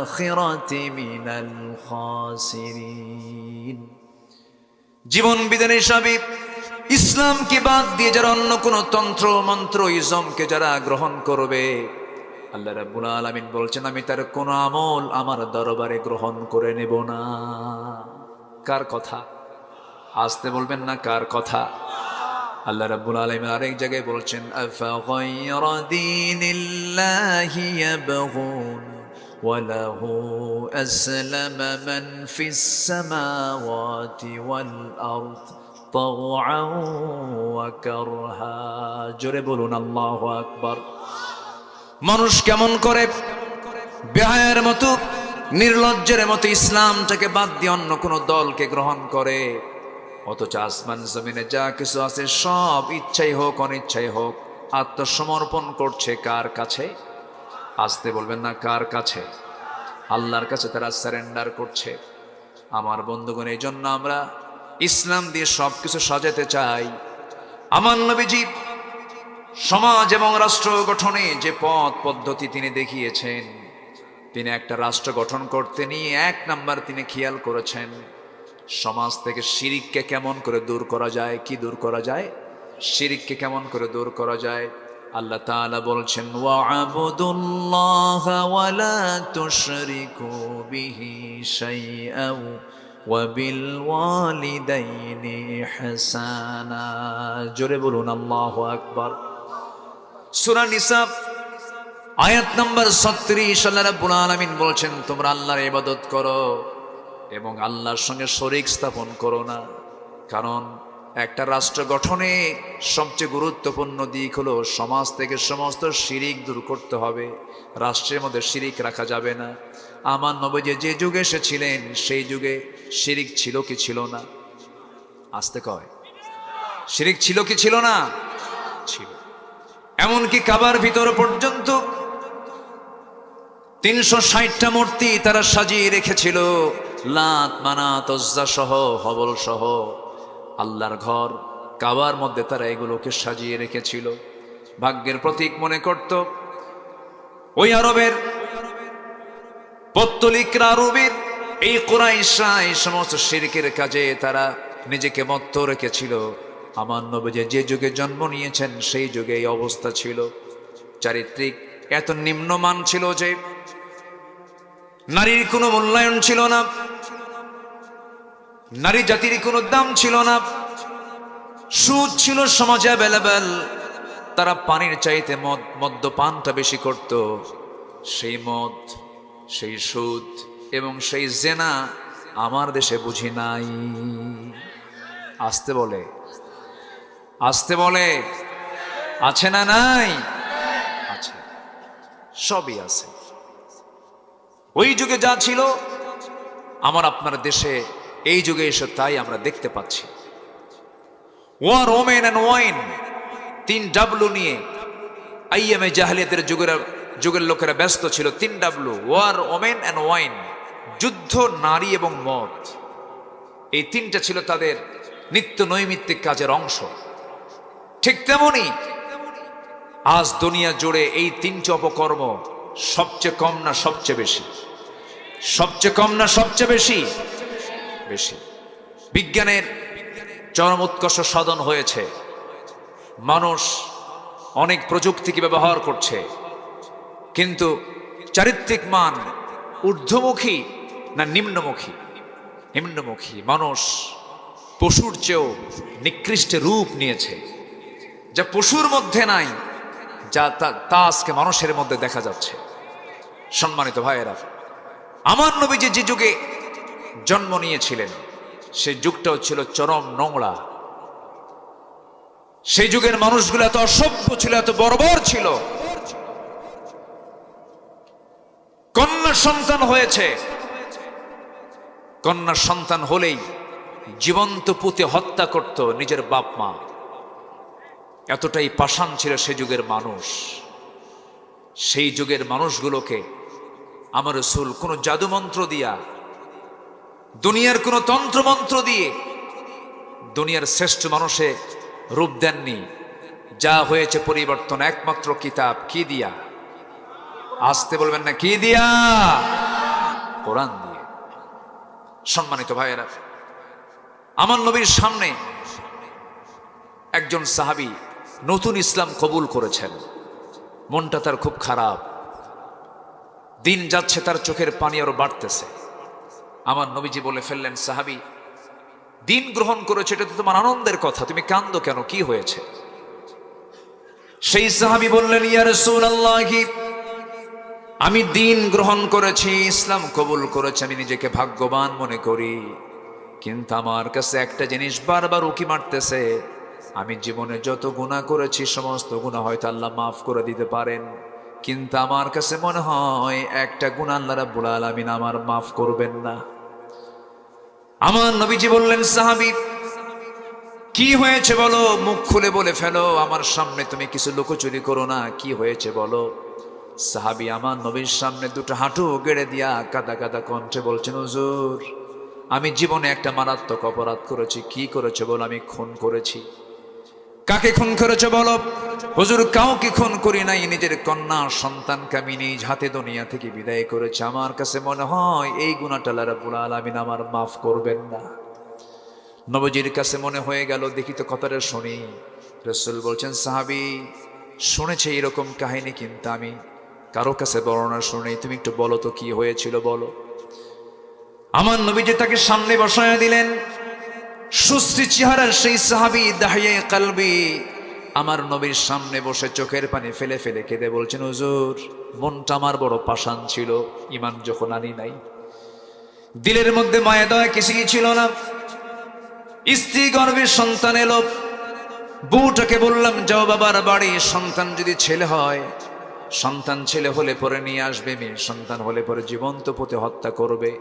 আখিরাতি মিনাল খাসিরিন। জীবন বিধান হিসাবে ইসলামকে বাদ দিয়ে যারা অন্য কোন তন্ত্র মন্ত্র ইজমকে যারা গ্রহণ করবে, আল্লাহ রাব্বুল আলামিন বলছেন, আমি তার কোন আমল আমার দরবারে গ্রহণ করে নেব না। কার কথা? আসতে বলবেন না, কার কথা? আল্লাহ রাব্বুল আলামিন আরেক জায়গায় বলছেন, আফা গায়রা দীনিল্লাহি ইয়াবগুন ওয়া লাহু আসলামা মান ফিস সামাওয়াতি ওয়াল আরদ তাওআন ওয়া কারহা। জোরে বলুন আল্লাহু আকবার। মানুষ কেমন করে বেহায়ার মতো, নির্লজ্জের মতো ইসলামটাকে বাদ দিয়ে অন্য কোন দলকে গ্রহণ করে, অথচ আসমান জমিনে যা কিছু আছে সব ইচ্ছাই হোক অনিচ্ছাই হোক আত্মসমর্পণ করছে কার কাছে? আসতে বলবেন না, কার কাছে? আল্লাহর কাছে তারা সারেন্ডার করছে। আমার বন্ধুগণ, এই জন্য আমরা ইসলাম দিয়ে সবকিছু সাজাতে চাই। আমার নবীজি সমাজ এবং রাষ্ট্র গঠনে যে পথ পদ্ধতি তিনি দেখিয়েছেন, তিনি একটা রাষ্ট্র গঠন করতে নিয়ে এক নাম্বার তিনি খেয়াল করেছেন, সমাজ থেকে শিরিককে কেমন করে দূর করা যায়। কি দূর করা যায়? শিরিককে কেমন করে দূর করা যায়। আল্লাহ তাআলা বলছেন, ওয়া'বুদুল্লাহা ওয়া লা তুশরিকু বিহি শাইআন ওয়া বিল ওয়ালিদাইনি ইহসানা। জোরে বলুন আল্লাহু আকবার। সূরা নিসা আয়াত নাম্বার 36, আল্লাহ রাব্বুল আলামিন বলছেন, তোমরা আল্লাহর ইবাদত করো এবং আল্লাহর সঙ্গে শরীক স্থাপন করো না। কারণ একটা রাষ্ট্র গঠনে সবচেয়ে গুরুত্বপূর্ণ দিক হলো সমাজ থেকে সমস্ত শিরিক দূর করতে হবে। রাষ্ট্রের মধ্যে শিরিক রাখা যাবে না। আমার নবী যে যুগে এসেছিলেন সেই যুগে শিরিক ছিল কি ছিল না? আসতে কয়, শিরিক ছিল কি ছিল না? ছিল। এমনকি কাবার ভিতর পর্যন্ত 360টা মূর্তি তারা সাজিয়ে রেখেছিল, লাত মানাত উজ্জা সহ, হবল সহ। আল্লাহর ঘর কাবার মধ্যে তারা এগুলোকে সাজিয়ে রেখেছিল, ভাগ্যের প্রতীক মনে করত। ওই আরবের পত্তলিকরা, আরবের এই কুরাইশরা এই সমস্ত শিরকের কাজে তারা নিজেকে মত্ত রেখেছিল। আমার নবী যে যুগে জন্ম নিয়েছেন সেই যুগে এই অবস্থা ছিল। চারিত্রিক এত নিম্নমান ছিল যে নারীর কোনো মূল্যায়ন ছিল না, নারী জাতির কোনো দাম ছিল না। সুদ ছিল সমাজে অ্যাভেলেবেল। তারা পানির চাইতে মদ্যপানটা বেশি করত। সেই মদ, সেই সুদ এবং সেই জেনা আমার দেশে বুঝি নাই। আসতে বলে, আসতে বলে, আছে না নাই? আছে, সবই আছে। ওই যুগে যা ছিল আমার আপনার দেশে এই যুগে এসে তাই আমরা দেখতে পাচ্ছি। War, women and wine, 3W নিয়ে আইএমএ জাহেলিয়াতের যুগের লোকেরা ব্যস্ত ছিল। 3W, war, women and wine, যুদ্ধ, নারী এবং মদ। এই তিনটা ছিল তাদের নিত্য নৈমিত্তিক কাজের অংশ। ঠিক তেমনি আজ দুনিয়া জুড়ে এই তিনটি অপকর্ম সবচেয়ে কম না সবচেয়ে বেশি? সবচেয়ে কম না সবচেয়ে বেশি? বেশি। বিজ্ঞানের চরম উৎকর্ষ সাধন হয়েছে, মানুষ অনেক প্রযুক্তিকে ব্যবহার করছে, কিন্তু চারিত্রিক মান ঊর্ধ্বমুখী না নিম্নমুখী? নিম্নমুখী। মানুষ পশুর চেয়েও নিকৃষ্ট রূপ নিয়েছে, যা পশুর মধ্যে নাই, যা তা আজকে মানুষের মধ্যে দেখা যাচ্ছে। সম্মানিত ভাইয়েরা, আমার নবীজি যে যুগে জন্ম নিয়েছিলেন সেই যুগটাও ছিল চরম নোংরা। সেই যুগের মানুষগুলো এত অসভ্য ছিল, এত বর্বর ছিল। কন্যা সন্তান হয়েছে, কন্যা সন্তান হলেই জীবন্ত পুঁতে হত্যা করত নিজের বাপ মা। এতটাই পাষাণ ছিল সে যুগের মানুষ। সেই যুগের মানুষগুলোকে আমার রাসূল কোনো জাদুমন্ত্র দিয়া, দুনিয়ার কোনো তন্ত্রমন্ত্র দিয়ে দুনিয়ার শ্রেষ্ঠ মানুষে রূপ দেননি। যা হয়েছে পরিবর্তন একমাত্র কিতাব। কি দিয়া? আসতে বলবেন না, কি দিয়া? কোরআন দিয়ে। সম্মানিত ভাইয়েরা, আমার নবীর সামনে একজন সাহাবী নতুন ইসলাম কবুল করেছেন। মনটা তার খুব খারাপ, দিন যাচ্ছে, তার চোখের পানি আরো বাড়তেছে। আমার নবীজি বলে ফেললেন, সাহাবী, দিন গ্রহণ করেছে, এটা তো তোমার আনন্দের কথা, তুমি কান্দো কেন? কি হয়েছে? সেই সাহাবী বললেন, ইয়া রাসূলুল্লাহ, আমি দিন গ্রহণ করেছি, ইসলাম কবুল করেছি, আমি নিজেকে ভাগ্যবান মনে করি, কিন্তু আমার কাছে একটা জিনিস বারবার উকি মারতেছে। আমি জীবনে যত গুনাহ করেছি সমস্ত গুনাহ হয়তো আল্লাহ মাফ করে দিতে পারেন, কিন্তু আমার কাছে মনে হয় একটা গুনাহ আল্লাহ রাব্বুল আলামিন আমার মাফ করবেন না। আমার নবীজি বললেন, সাহাবী, কি হয়েছে বলো, মুখ খুলে বলে ফেলো, আমার সামনে তুমি কিছু লুকোচুরি করো না, কি হয়েছে বলো। সাহাবী আমার নবীর সামনে দুটো হাঁটু গেড়ে দিয়া কাদা কাদা কণ্ঠে বলছেন, হুজুর, আমি জীবনে একটা মারাত্মক অপরাধ করেছি। কি করেছে বলো? আমি খুন করেছি। কাকে খুন করেছে বলো? হুজুর, কাউকে খুন করি নাই, নিজের কন্যা সন্তানকে আমি নিজ হাতে দুনিয়া থেকে বিদায় করেছি। আমার কাছে মনে হয় এই গুনাহটা আল্লাহ রাব্বুল আলামিন আমার মাফ করবেন না। নবীজির কাছে মনে হয়ে গেল, দেখি তো কথাটা শুনি। রাসূল বলছেন, সাহাবী, শুনেছে এরকম কাহিনী, কিন্তু আমি কারো কাছে বর্ণনা শুনি, তুমি একটু বলো তো কি হয়েছিল, বলো। আমার নবীজি তাকে সামনে বসায়া দিলেন। সুশ্রী চেহারার সেই সাহাবী দাহিয়ে কলবি আমার নবীর সামনে বসে চোখের পানি ফেলে ফেলে কেঁদে বলছেন, হুজুর, মনটা আমার বড় পাষাণ ছিল, ঈমান যখন আনি নাই, দিলের মধ্যে মায়া দয়া কিছুই ছিল না। স্ত্রী গর্ভে সন্তান এলো, বউটাকে বললাম, যাও বাবার বাড়ি, সন্তান যদি ছেলে হয়, সন্তান ছেলে হলে পরে নিয়ে আসবে, মেয়ে সন্তান হলে পরে জীবন্ত পুঁতে হত্যা করবে।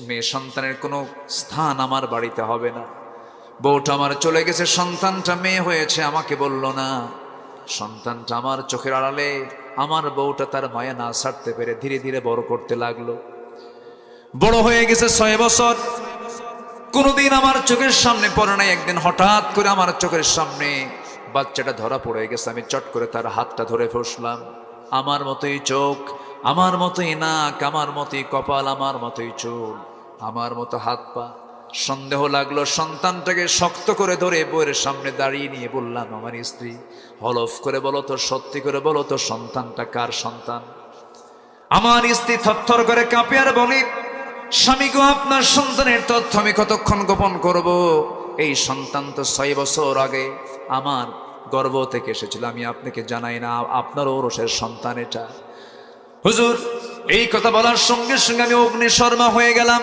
মেয়ে সন্তানের কোনো স্থান আমার বাড়িতে হবে না। বউটা আমার চলে গেছে, সন্তানটা মেয়ে হয়েছে, আমাকে বলল না। সন্তানটা আমার চোখের আড়ালে, আমার বউটা তার মায়া না ছাড়তে পেরে ধীরে ধীরে বড় করতে লাগলো। বড় হয়ে গেছে 6 বছর, কোনোদিন আমার চোখের সামনে পড়ে নাই। একদিন হঠাৎ করে আমার চোখের সামনে বাচ্চাটা ধরা পড়ে গেছে। আমি চট করে তার হাতটা ধরে ফসলাম। আমার মতোই চোখ, আমার মতোই নাক, আমার মতোই কপাল, আমার মতোই চুল, আমার মতো হাত পা। সন্দেহ লাগলো, সন্তানটাকে শক্ত করে ধরে বউয়ের সামনে দাঁড়িয়ে নিয়ে বললাম, আমার স্ত্রী, হলফ করে বলো তো, সত্যি করে বলো তো, সন্তানটা কার সন্তান? আমার স্ত্রী থরথর করে কাঁপে আর বলে, স্বামী গো, আপনার সন্তানের তথ্য আমি কতক্ষণ গোপন করব? এই সন্তান তো 6 বছর আগে আমার গর্ভ থেকে এসেছিল, আমি আপনাকে জানাই না, আপনার ঔরসের সন্তান এটা। হুজুর, এই কথা বলার সঙ্গে সঙ্গে আমি অগ্নিশর্মা হয়ে গেলাম,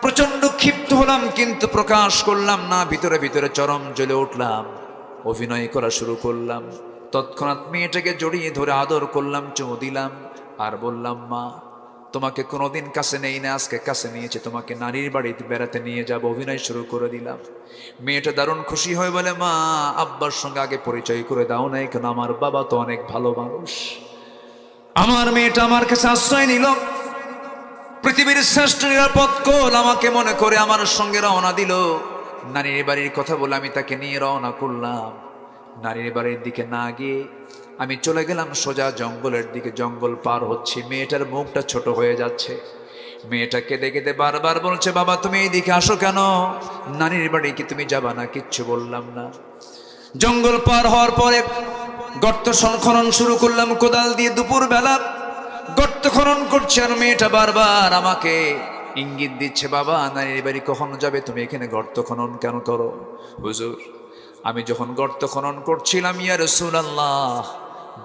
প্রচন্ড ক্ষিপ্ত হলাম, কিন্তু প্রকাশ করলাম না, ভিতরে ভিতরে চরম জ্বলে উঠলাম, অভিনয় করা শুরু করলাম। তৎক্ষণাৎ মেয়েটাকে জড়িয়ে ধরে আদর করলাম, চুমু দিলাম, আর বললাম, মা, তোমাকে কোনোদিন কাছে নেই না, আজকে কাছে নিয়েছে, তোমাকে নারীর বাড়িতে বেড়াতে নিয়ে যাব। অভিনয় শুরু করে দিলাম। মেয়েটা দারুণ খুশি হয়ে বলে, মা, আব্বার সঙ্গে আগে পরিচয় করে দাও নাই কেন? আমার বাবা তো অনেক ভালো মানুষ। আমার মেয়েটা আমার কাছে আশ্রয় নিল, পৃথিবীর শ্রেষ্ঠ নিরাপদ কোল আমাকে মনে করে আমার সঙ্গে রওনা দিল। নারীর বাড়ির কথা বলে আমি তাকে নিয়ে রওনা করলাম। নারীর বাড়ির দিকে না গিয়ে আমি চলে গেলাম সোজা জঙ্গলের দিকে। জঙ্গল পার হচ্ছি, মেয়েটার মুখটা ছোট হয়ে যাচ্ছে। মেয়েটা কেঁদে কেঁদে বারবার বলছে, বাবা তুমি এইদিকে আসো কেন? নানির বাড়ি কি তুমি যাবা না? কিচ্ছু বললাম না। জঙ্গল পার হওয়ার পরে গর্ত খনন শুরু করলাম কোদাল দিয়ে। দুপুর বেলা গর্ত খনন করছে আর মেয়েটা বারবার আমাকে ইঙ্গিত দিচ্ছে, বাবা নানির বাড়ি কখন যাবে? তুমি এখানে গর্ত খনন কেন করো? হুজুর আমি যখন গর্ত খনন করছিলাম, ইয়া রাসূলুল্লাহ,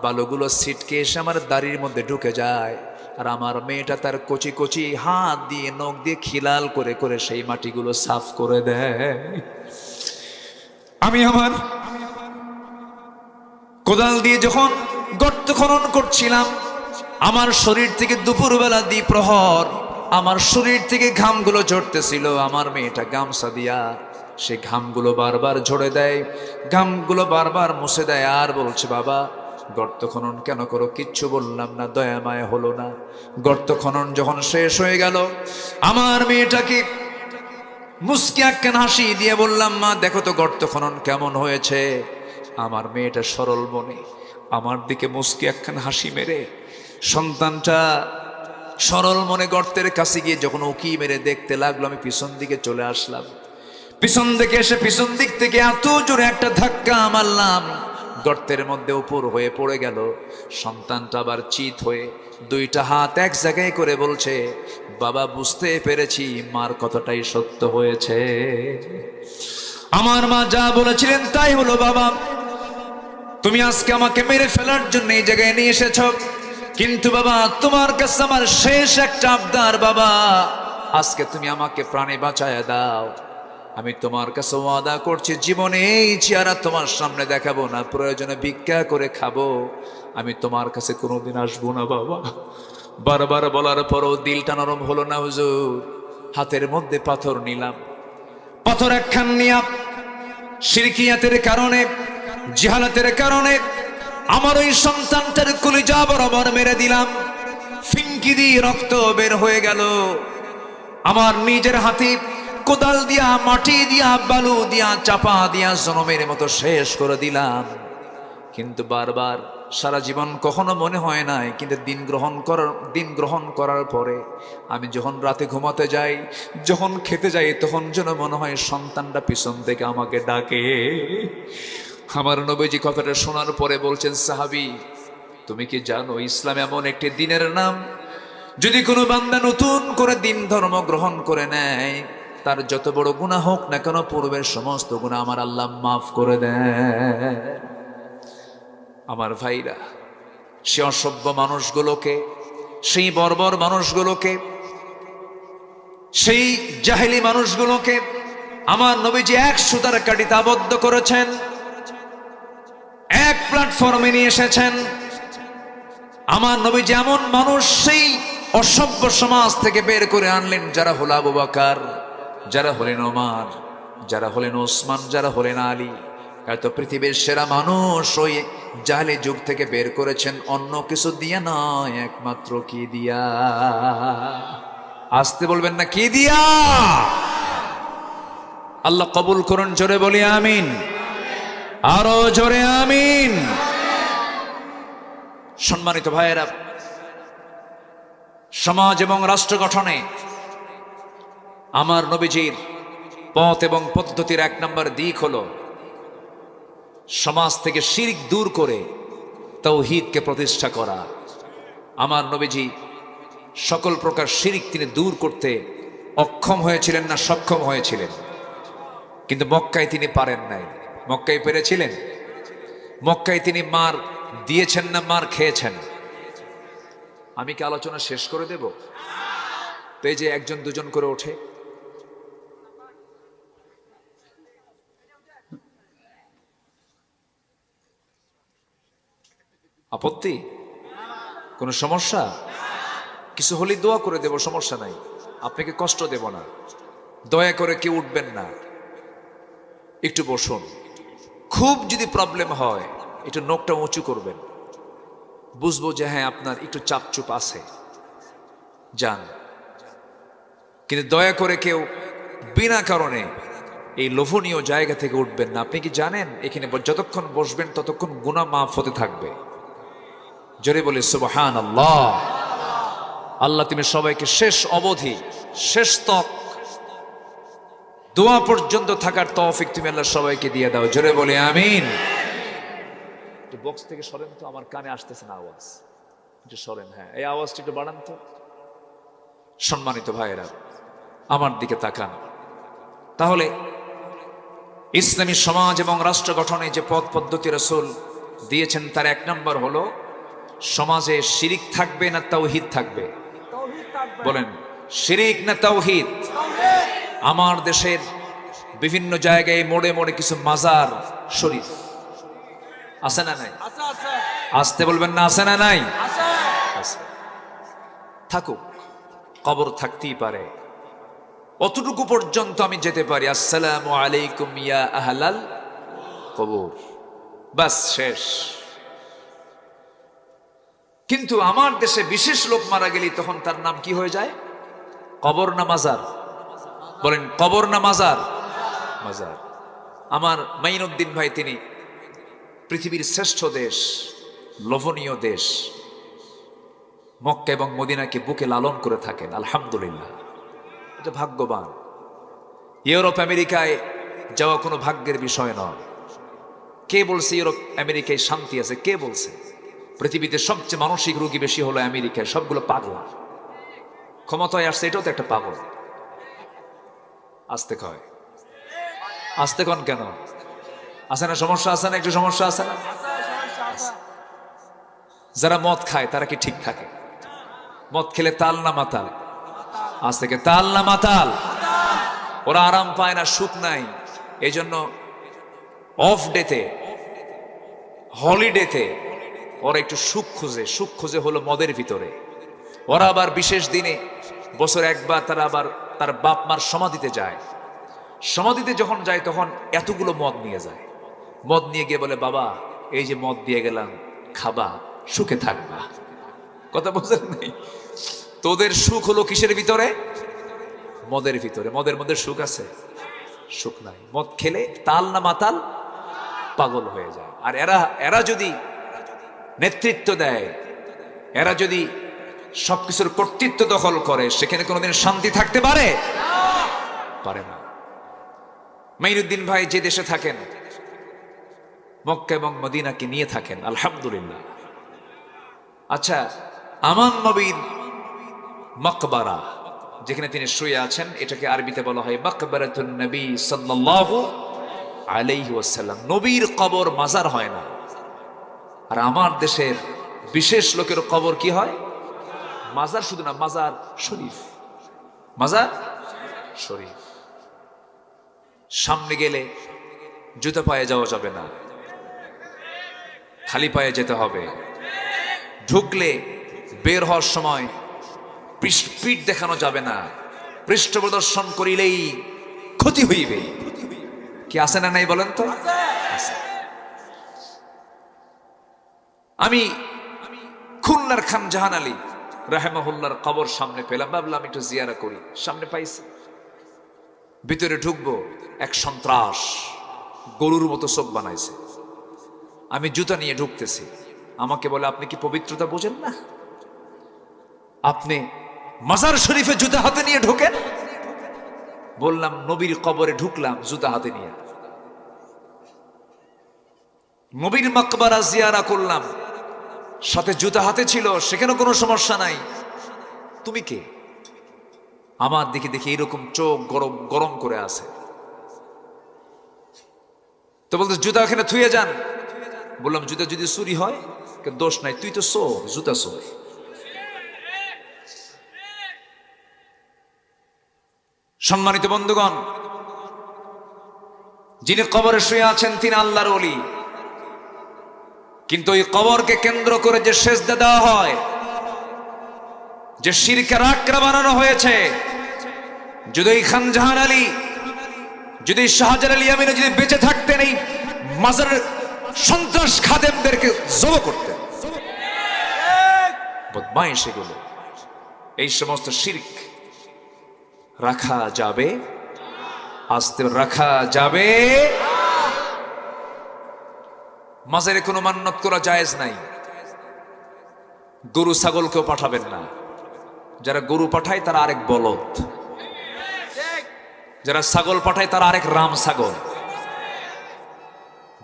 বালুগুলো ছিটকে এসে আমার দাড়ির মধ্যে ঢুকে যায়, আর আমার মেয়েটা তার কচি কচি হাত দিয়ে নখ দিয়ে খিলাল করে করে সেই মাটিগুলো সাফ করে দেয়। আমি আমার কোদাল দিয়ে যখন গর্ত খনন করছিলাম, আমার শরীর থেকে দুপুরবেলা দ্বিপ্রহর আমার শরীর থেকে ঘামগুলো ঝরতেছিল। আমার মেয়েটা গামছা দিয়া সে ঘামগুলো বারবার ঝরে দেয়, ঘামগুলো বারবার মুছে দেয়, আর বলছে, বাবা গর্ত খনন কেন করো? কিচ্ছু বললাম না, দয়া মায়া হলো না। গর্ত খনন যখন শেষ হয়ে গেল, আমার মেয়েটাকে মুস্কি একখান হাসি দিয়ে বললাম, মা দেখো তো গর্ত খনন কেমন হয়েছে। আমার মেয়েটা সরল মনে আমার দিকে মুস্কি একখান হাসি মেরে, সন্তানটা সরল মনে গর্তের কাছে গিয়ে যখন উকি মেরে দেখতে লাগলো, আমি পিছন দিকে চলে আসলাম। পিছন দিকে এসে পিছন দিক থেকে এত জোরে একটা ধাক্কা মারলাম, গর্তের মধ্যে উপর হয়ে পড়ে গেল। সন্তানটা আবার চিত হয়ে দুইটা হাত এক জায়গায় করে বলছে, বাবা বুঝতে পেরেছি মার কথাটাই সত্য হয়েছে। আমার মা যা বলেছিলেন তাই হলো। বাবা তুমি আজকে আমাকে মেরে ফেলার জন্য এই জায়গায় নিয়ে এসেছ, কিন্তু বাবা তোমার কাছে আমার শেষ একটা আবদার, বাবা আজকে তুমি আমাকে প্রাণে বাঁচায় দাও। আমি তোমার কাছে ওয়াদা করছি, জীবনে এই চেহারা তোমার সামনে দেখাবো না, প্রয়োজনে ভিক্ষা করে খাবো, আমি তোমার কাছে কোনোদিন আসবো না। বাবা বারবার বলার পরও দিলটা নরম হলো না হুজুর। হাতের মধ্যে পাথর নিলাম, পাথর একখান নিয়া শিরকিয়াতের কারণে, জিহালাতের কারণে আমার ওই সন্তানটার কলিজা বরাবর মেরে দিলাম। ফিঙ্কি দিয়ে রক্ত বের হয়ে গেল। আমার নিজের হাতে কোদাল দিয়া, মাটি দিয়া, বালু দিয়া, চাপা দিয়া জনমের মতো শেষ করে দিলাম। কিন্তু বারবার সারা জীবন কখনো মনে হয় নাই, কিন্তু দিন গ্রহণ করার পরে আমি যখন রাতে ঘুমাতে যাই, যখন খেতে যাই, তখন যেন মনে হয় সন্তানটা পিছন থেকে আমাকে ডাকে। আমার নবীজি কথাটা শোনার পরে বলছেন, সাহাবী তুমি কি জানো ইসলাম এমন একটি দিনের নাম, যদি কোনো বান্দা নতুন করে দিন ধর্ম গ্রহণ করে নেয়, তার যত বড় গুনাহ হোক না কেন, পূর্বের সমস্ত গুনাহ আমার আল্লাহ মাফ করে দেয়। আমার ভাইরা, সে অসভ্য মানুষগুলোকে, সেই বর্বর মানুষগুলোকে, সেই জাহেলি মানুষগুলোকে আমার নবীজি এক সুতার কাঠিতে আবদ্ধ করেছেন, এক প্ল্যাটফর্মে নিয়ে এসেছেন। আমার নবীজি এমন মানুষ সেই অসভ্য সমাজ থেকে বের করে আনলেন, যারা হলো আবু বকর, যারা হলেন ওমর, যারা হলেন ওসমান, যারা হলেন আলী। এত পৃথিবীর সেরা মানুষ ওই জাহেলি যুগ থেকে বের করেছেন, অন্য কিছু দিয়া নয়, একমাত্র কি দিয়া? আসতে বলবেন না, কি দিয়া? আল্লাহ কবুল করুন, জোরে বলি আমিন, আরো জোরে আমিন। সম্মানিত ভাইয়েরা, সমাজ এবং রাষ্ট্র গঠনে আমার নবীজির পথ এবং পদ্ধতির এক নম্বর দিক হলো সমাজ থেকে শিরক দূর করে তাওহীদকে প্রতিষ্ঠা করা। আমার নবীজি সকল প্রকার শিরক তিনি দূর করতে অক্ষম হয়েছিলেন না সক্ষম হয়েছিলেন, কিন্তু মক্কায় তিনি পারেন নাই। মক্কায় পেরেছিলেন? মক্কায় তিনি মার দিয়েছেন না মার খেয়েছেন? আমি কি আলোচনা শেষ করে দেব? তো এই যে একজন দুজন করে ওঠে, আপত্তি? কোনো সমস্যা? কিছু হলে দোয়া করে দেব, সমস্যা নাই, আপনাকে কষ্ট দেব না। দয়া করে কেউ উঠবেন না, একটু বসুন। খুব যদি প্রবলেম হয় একটু নখটা উঁচু করবেন, বুঝবো যে হ্যাঁ আপনার একটু চাপচুপ আছে, যান। কিন্তু দয়া করে কেউ বিনা কারণে এই লোভনীয় জায়গা থেকে উঠবেন না। আপনি কি জানেন এখানে যতক্ষণ বসবেন ততক্ষণ গুনাহ মাফ হতে থাকবে? জোরে বলে সুবহানাল্লাহ। আল্লাহ তুমি সবাইকে শেষ অবধি, শেষ তক দোয়া পর্যন্ত থাকার তৌফিক তুমি আল্লাহ সবাইকে দিয়ে দাও। জোরে বলে আমিন। একটু বক্স থেকে সরেন তো, আমার কানে আসতেছে না আওয়াজ, একটু সরেন। হ্যাঁ, এই আওয়াজটা একটু বাড়ান তো। সম্মানিত ভাইয়েরা, আমার দিকে তাকান। তাহলে ইসলামী সমাজ এবং রাষ্ট্র গঠনে যে পথ পদ্ধতি রাসূল দিয়েছেন তার এক নম্বর হলো সমাজে শিরিক থাকবে না তাওহীদ থাকবে? বলেন, শিরিক না তাওহীদ? আমার দেশের বিভিন্ন জায়গায় মোড়ে মোড়ে কিছু মাজার শরীফ আছে না নাই? আসতে বলবেন না, আছে না নাই? আছে। থাকুক, কবর থাকতেই পারে, অতটুকু পর্যন্ত আমি যেতে পারি। আসসালামু আলাইকুম ইয়া আহলাল কবর, বাস শেষ। কিন্তু আমার দেশে বিশেষ লোক মারা গেলে তখন তার নাম কি হয়ে যায়? কবর না মাজার? বলেন, কবর না মাজার? মাজার। আমার মাইনুদ্দিন ভাই, তিনি পৃথিবীর শ্রেষ্ঠ দেশ, লোভনীয় দেশ মক্কা এবং মদিনাকে বুকে লালন করে থাকেন, আলহামদুলিল্লাহ। এটা ভাগ্যবান। ইউরোপ আমেরিকায় যাওয়া কোনো ভাগ্যের বিষয় নয়। কে বলছে ইউরোপ আমেরিকায় শান্তি আছে? কে বলছে? পৃথিবীতে সবচেয়ে মানসিক রোগী বেশি হলো আমেরিকায়, সবগুলো পাগলা। ক্ষমতায় আসছে, এটাও তো একটা পাগল। আসতে কয়, আসতে কন কেন? আছে না সমস্যা? আছে না একটু সমস্যা? আছে না? যারা মদ খায় তারা কি ঠিক থাকে? মদ খেলে তাল না মাতাল? আজ থেকে তাল না মাতাল? ওরা আরাম পায় না, সুখ নাই। এই জন্য অফ ডেতে, হলিডেতে ওরা একটু সুখ খুঁজে। সুখ খুঁজে হলো মদের ভিতরে। ওরা আবার বিশেষ দিনে বছর একবার তারা আবার তার বাপ মার সমাধিতে যায়। সমাধিতে যখন যায় তখন এতগুলো মদ নিয়ে যায়। মদ নিয়ে গিয়ে বলে, বাবা এই যে মদ দিয়ে গেলাম, খাবা, সুখে থাকবা। কথা বোঝেন নাই? তোদের সুখ হলো কিসের ভিতরে? মদের ভিতরে। মদের মধ্যে সুখ আছে? সুখ নাই। মদ খেলে তাল না মাতাল? পাগল হয়ে যায়। আর এরা যদি নেতৃত্ব দেয়, এরা যদি সবকিছুর কর্তৃত্ব দখল করে, সেখানে কোনোদিন শান্তি থাকতে পারে? পারে না। মাইনুদ্দিন ভাই যে দেশে থাকেন, মক্কা এবং মদিনাকে নিয়ে থাকেন, আলহামদুলিল্লাহ। আচ্ছা, আমান নবীর মাকবারা যেখানে তিনি শুয়ে আছেন, এটাকে আরবিতে বলা হয় মাকবারাতুন নবী সাল্লাল্লাহু আলাইহি ওয়াসাল্লাম। নবীর কবর মাজার হয় না। আর আমার দেশের বিশেষ লোকের কবর কি হয়? মাজার। শুধু না, মাজার শরীফ। মাজার শরীফ। সামনে গেলে জুতা পায়ে যাওয়া যাবে না, খালি পায়ে যেতে হবে। ঢুকলে বের হওয়ার সময় পিঠ দেখানো যাবে না। পৃষ্ঠ প্রদর্শন করিলেই ক্ষতি হইবে। কি আছে না নাই বলেন তো? আমি খুলনার খান জাহান আলী রাহেমাহুল্লাহর কবর সামনে পেলাম। ভাবলাম একটু জিয়ারা করি। সামনে পাইছি, ভিতরে ঢুকবো, এক সন্ত্রাস গরুর মতো চোখ বানাইছে। আমি জুতা নিয়ে ঢুকতেছি। আমাকে বলে, আপনি কি পবিত্রতা বোঝেন না? আপনি মাজার শরীফে জুতা হাতে নিয়ে ঢোকেন? বললাম, নবীর কবরে ঢুকলাম জুতা হাতে নিয়ে। নবীর মাকবারা জিয়ারা করলাম, সাথে জুতা হাতে ছিল, সেখানে কোনো সমস্যা নাই। তুমি কে? আমার দিকে দেখে এরকম চোখ গরম গরম করে আছে। তো বলতে, জুতা এখানে থুয়ে যান। বললাম, জুতা যদি চুরি হয় দোষ নাই, তুই তো চোর, জুতা চোর। সম্মানিত বন্ধুগণ, যিনি কবরে শুয়ে আছেন তিনি আল্লাহর ওলি। কিন্তু ওই কবরকে কেন্দ্র করে যে সেজদা দেওয়া হয়, যে শিরকের আকড়া বানানো হয়েছে, যদি খান জাহান আলী, যদি শাহজালাল ইয়ামিনী যদি বেঁচে থাকতেন, এই মাজারের সন্ত্রাস খাদেমদেরকে জবাই করতেন। বদমাইশ এগুলো। এই সমস্ত শিরক রাখা যাবে আস্তে রাখা যাবে। মাজারে কোনো মান্নত করা জায়েজ নাই। গরু ছাগলকেও পাঠাবেন না। যারা গরু পাঠায় তারা আরেক বলদ, যারা ছাগল পাঠায় তারা আরেক রাম ছাগল।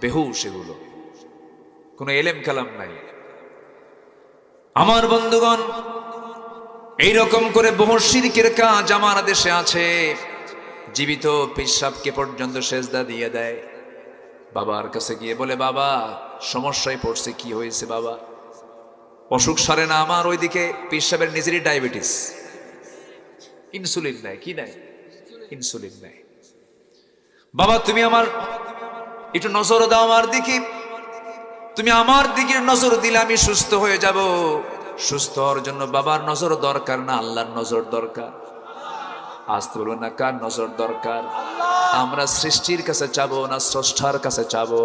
বেহুশ এগুলো, কোনো এলেম কালাম নাই। আমার বন্ধুগণ, এইরকম করে বহু শিরকের কাজ আমার দেশে আছে। জীবিত পেশাবকে পর্যন্ত সেজদা দিয়ে দেয়। বাবার কাছে গিয়ে বলে, বাবা সমস্যায় পড়ছে। কি হয়েছে বাবা? অসুখ সারে না আমার। ওইদিকে পেশাবের নিজেরই ডায়াবেটিস, ইনসুলিন নেয়। কি নেয়? ইনসুলিন নেয়। বাবা তুমি আমার একটু নজর দাও আমার দিকে। তুমি আমার দিকে নজর দিলে আমি সুস্থ হয়ে যাব। সুস্থ হওয়ার জন্য বাবার নজর দরকার না, আল্লাহর নজর দরকার। আজ তো বলবো না কার নজর দরকার? আমরা সৃষ্টির কাছে চাবো না স্রষ্টার কাছে চাবো?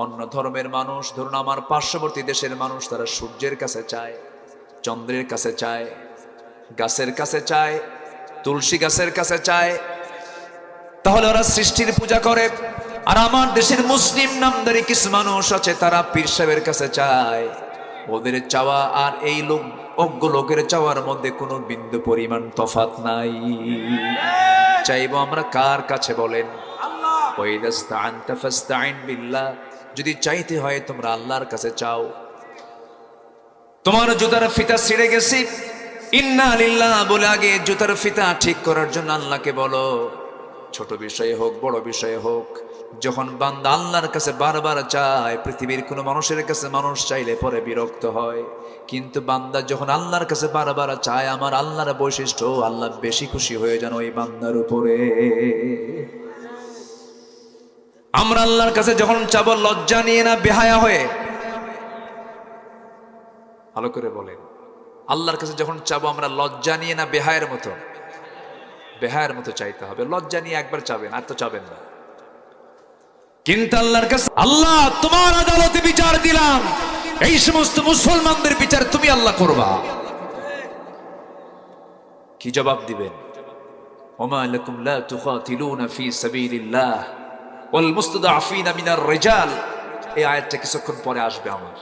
অন্য ধর্মের মানুষ, ধরুন আমার পার্শ্ববর্তী দেশের মানুষ, তারা সূর্যের কাছে চায়, চন্দ্রের কাছে চায়, গাছের কাছে চায়, তুলসী গাছের কাছে চায়। তাহলে ওরা সৃষ্টির পূজা করে। আর আমার দেশের মুসলিম নামদারি কিছু মানুষ আছে, তারা পীর সাহেবের কাছে চায়। ওদের চাওয়া আর এই অজ্ঞ লোকের চাওয়ার মধ্যে কোনো বিন্দু পরিমাণ তফাৎ নাই। চাইবো আমরা কার কাছে বলেন? যদি চাইতে হয় তোমরা আল্লাহর কাছে চাও। তোমার জুতার ফিতা ছিঁড়ে গেছে, ইন্না লিল্লাহ বলে আগে জুতার ফিতা ঠিক করার জন্য আল্লাহকে বলো। ছোট বিষয়ে হোক বড় বিষয়ে হোক, যখন বান্দা আল্লাহর কাছে বারবার চায়, পৃথিবীর কোনো মানুষের কাছে মানুষ চাইলে পরে বিরক্ত হয়, কিন্তু বান্দা যখন আল্লাহর কাছে বারবার চায়, আমার আল্লাহর বৈশিষ্ট্য, আল্লাহ বেশি খুশি হয়ে যান ওই বান্দার উপরে। আমরা আল্লাহর কাছে যখন চাবো লজ্জা নিয়ে না বেহায়া হয়ে, ভালো করে বলেন, আল্লাহর কাছে যখন চাবো আমরা লজ্জা নিয়ে না বেহায়ের মতো? বেহায়ের মতো চাইতে হবে। লজ্জা নিয়ে একবার চাবেন, আর তো চাবেন না। কিন্তু আল্লাহর কাছে, আল্লাহ তোমার আদালতে বিচার দিলাম, এই সমস্ত মুসলমানদের বিচার তুমি আল্লাহ করবা। কি জবাব দিবেন? ওমা লাকুম লা তুকাতিলুনা ফি সাবিলিল্লাহ ওয়াল মুস্তাদআফিনা মিনার রিজাল। এই আয়াতটা কিছুক্ষণ পরে আসবে। আমার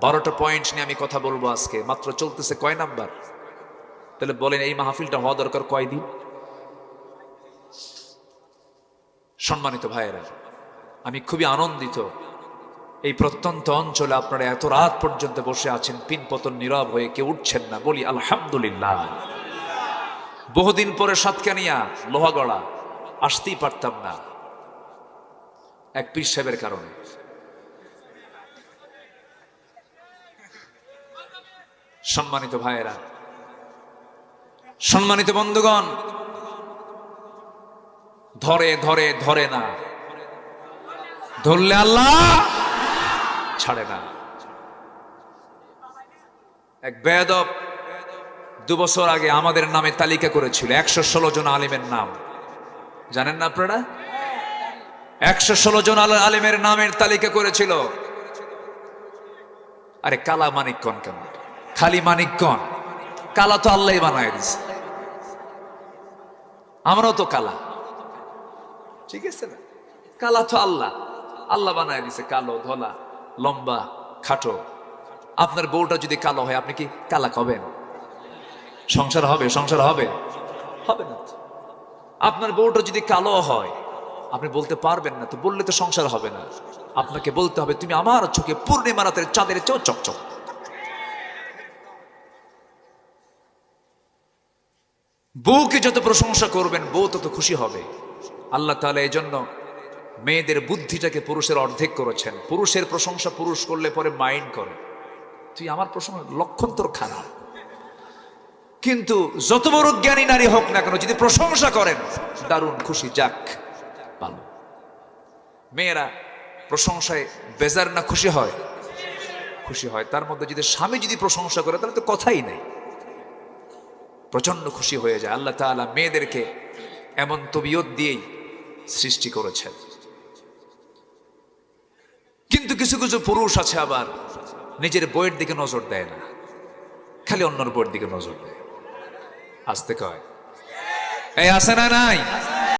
12টা পয়েন্ট নিয়ে আমি কথা বলবো আজকে। মাত্র চলতেছে কয় নাম্বার? তাহলে বলেন এই মাহফিলটা হওয়া দরকার কয়দিন? সম্মানিত ভাইয়েরা, আমি খুবই আনন্দিত এই প্রত্যন্ত অঞ্চলে আপনারা এত রাত পর্যন্ত বসে আছেন, পিনপতন নীরব হয়ে কেউ উঠছেন না। বলি আলহামদুলিল্লাহ। বহুদিন পরে সাতকানিয়া লোহাগড়া আসতেই পারতাম না এক পীর সাহেবের কারণে। সম্মানিত ভাইয়েরা, সম্মানিত বন্ধুগণ, ধরে ধরে ধরে না, ধরলে আল্লাহ ছাড়ে না। এক বেয়াদব 2 বছর আগে আমাদের নামে তালিকা করেছিল 116 জন আলিমের নাম। জানেন না আপনারা? 116 জন আলিমের নামের তালিকা করেছিল। আরে কালা মানিকগণ কেন? খালি মানিকগণ? কালা তো আল্লাহ বানায় দিছে। আমরাও তো কালা, ঠিক আছে না? কালা তো আল্লাহ, আল্লাহ বানায় দিছে। কালো, ধলা, লম্বা, খাটো। আপনার বউটা যদি কালো হয়, আপনি কি কালা হবেন? সংসার হবে? সংসার হবে? হবে না। আপনার বউটা যদি কালো হয়, আপনি বলতে পারবেন না, তো বললে তো সংসার হবে না। আপনাকে বলতে হবে, তুমি আমার চোখে পূর্ণিমা রাতের চাঁদের চেয়েও চকচক। বউকে যত প্রশংসা করবেন, বউ তত খুশি হবে। আল্লাহ তাআলা এই জন্য মেয়েদের বুদ্ধিটাকে পুরুষের অর্ধেক করেছেন। পুরুষের প্রশংসা পুরুষ করলে পরে মাইন্ড করে, তুই আমার প্রশংসা, লক্ষণ তোর খারাপ। কিন্তু যত বড় জ্ঞানী নারী হোক না কেন, যদি প্রশংসা করেন, দারুণ খুশি, যাক ভালো। মেয়েরা প্রশংসায় বেজার না খুশি হয়? খুশি হয়। তার মধ্যে যদি স্বামী যদি প্রশংসা করে, তাহলে তো কথাই নেই, প্রচন্ড খুশি হয়ে যায়। আল্লাহ তাআলা মেয়েদেরকে এমন তবিয়ত দিয়েই সৃষ্টি করেছেন। কিন্তু কিছু কিছু পুরুষ আছে আবার নিজের বইয়ের দিকে নজর দেয় না, খালি অন্যর বইয়ের দিকে নজর দেয়। আসতে কয়, এই আছে না নাই?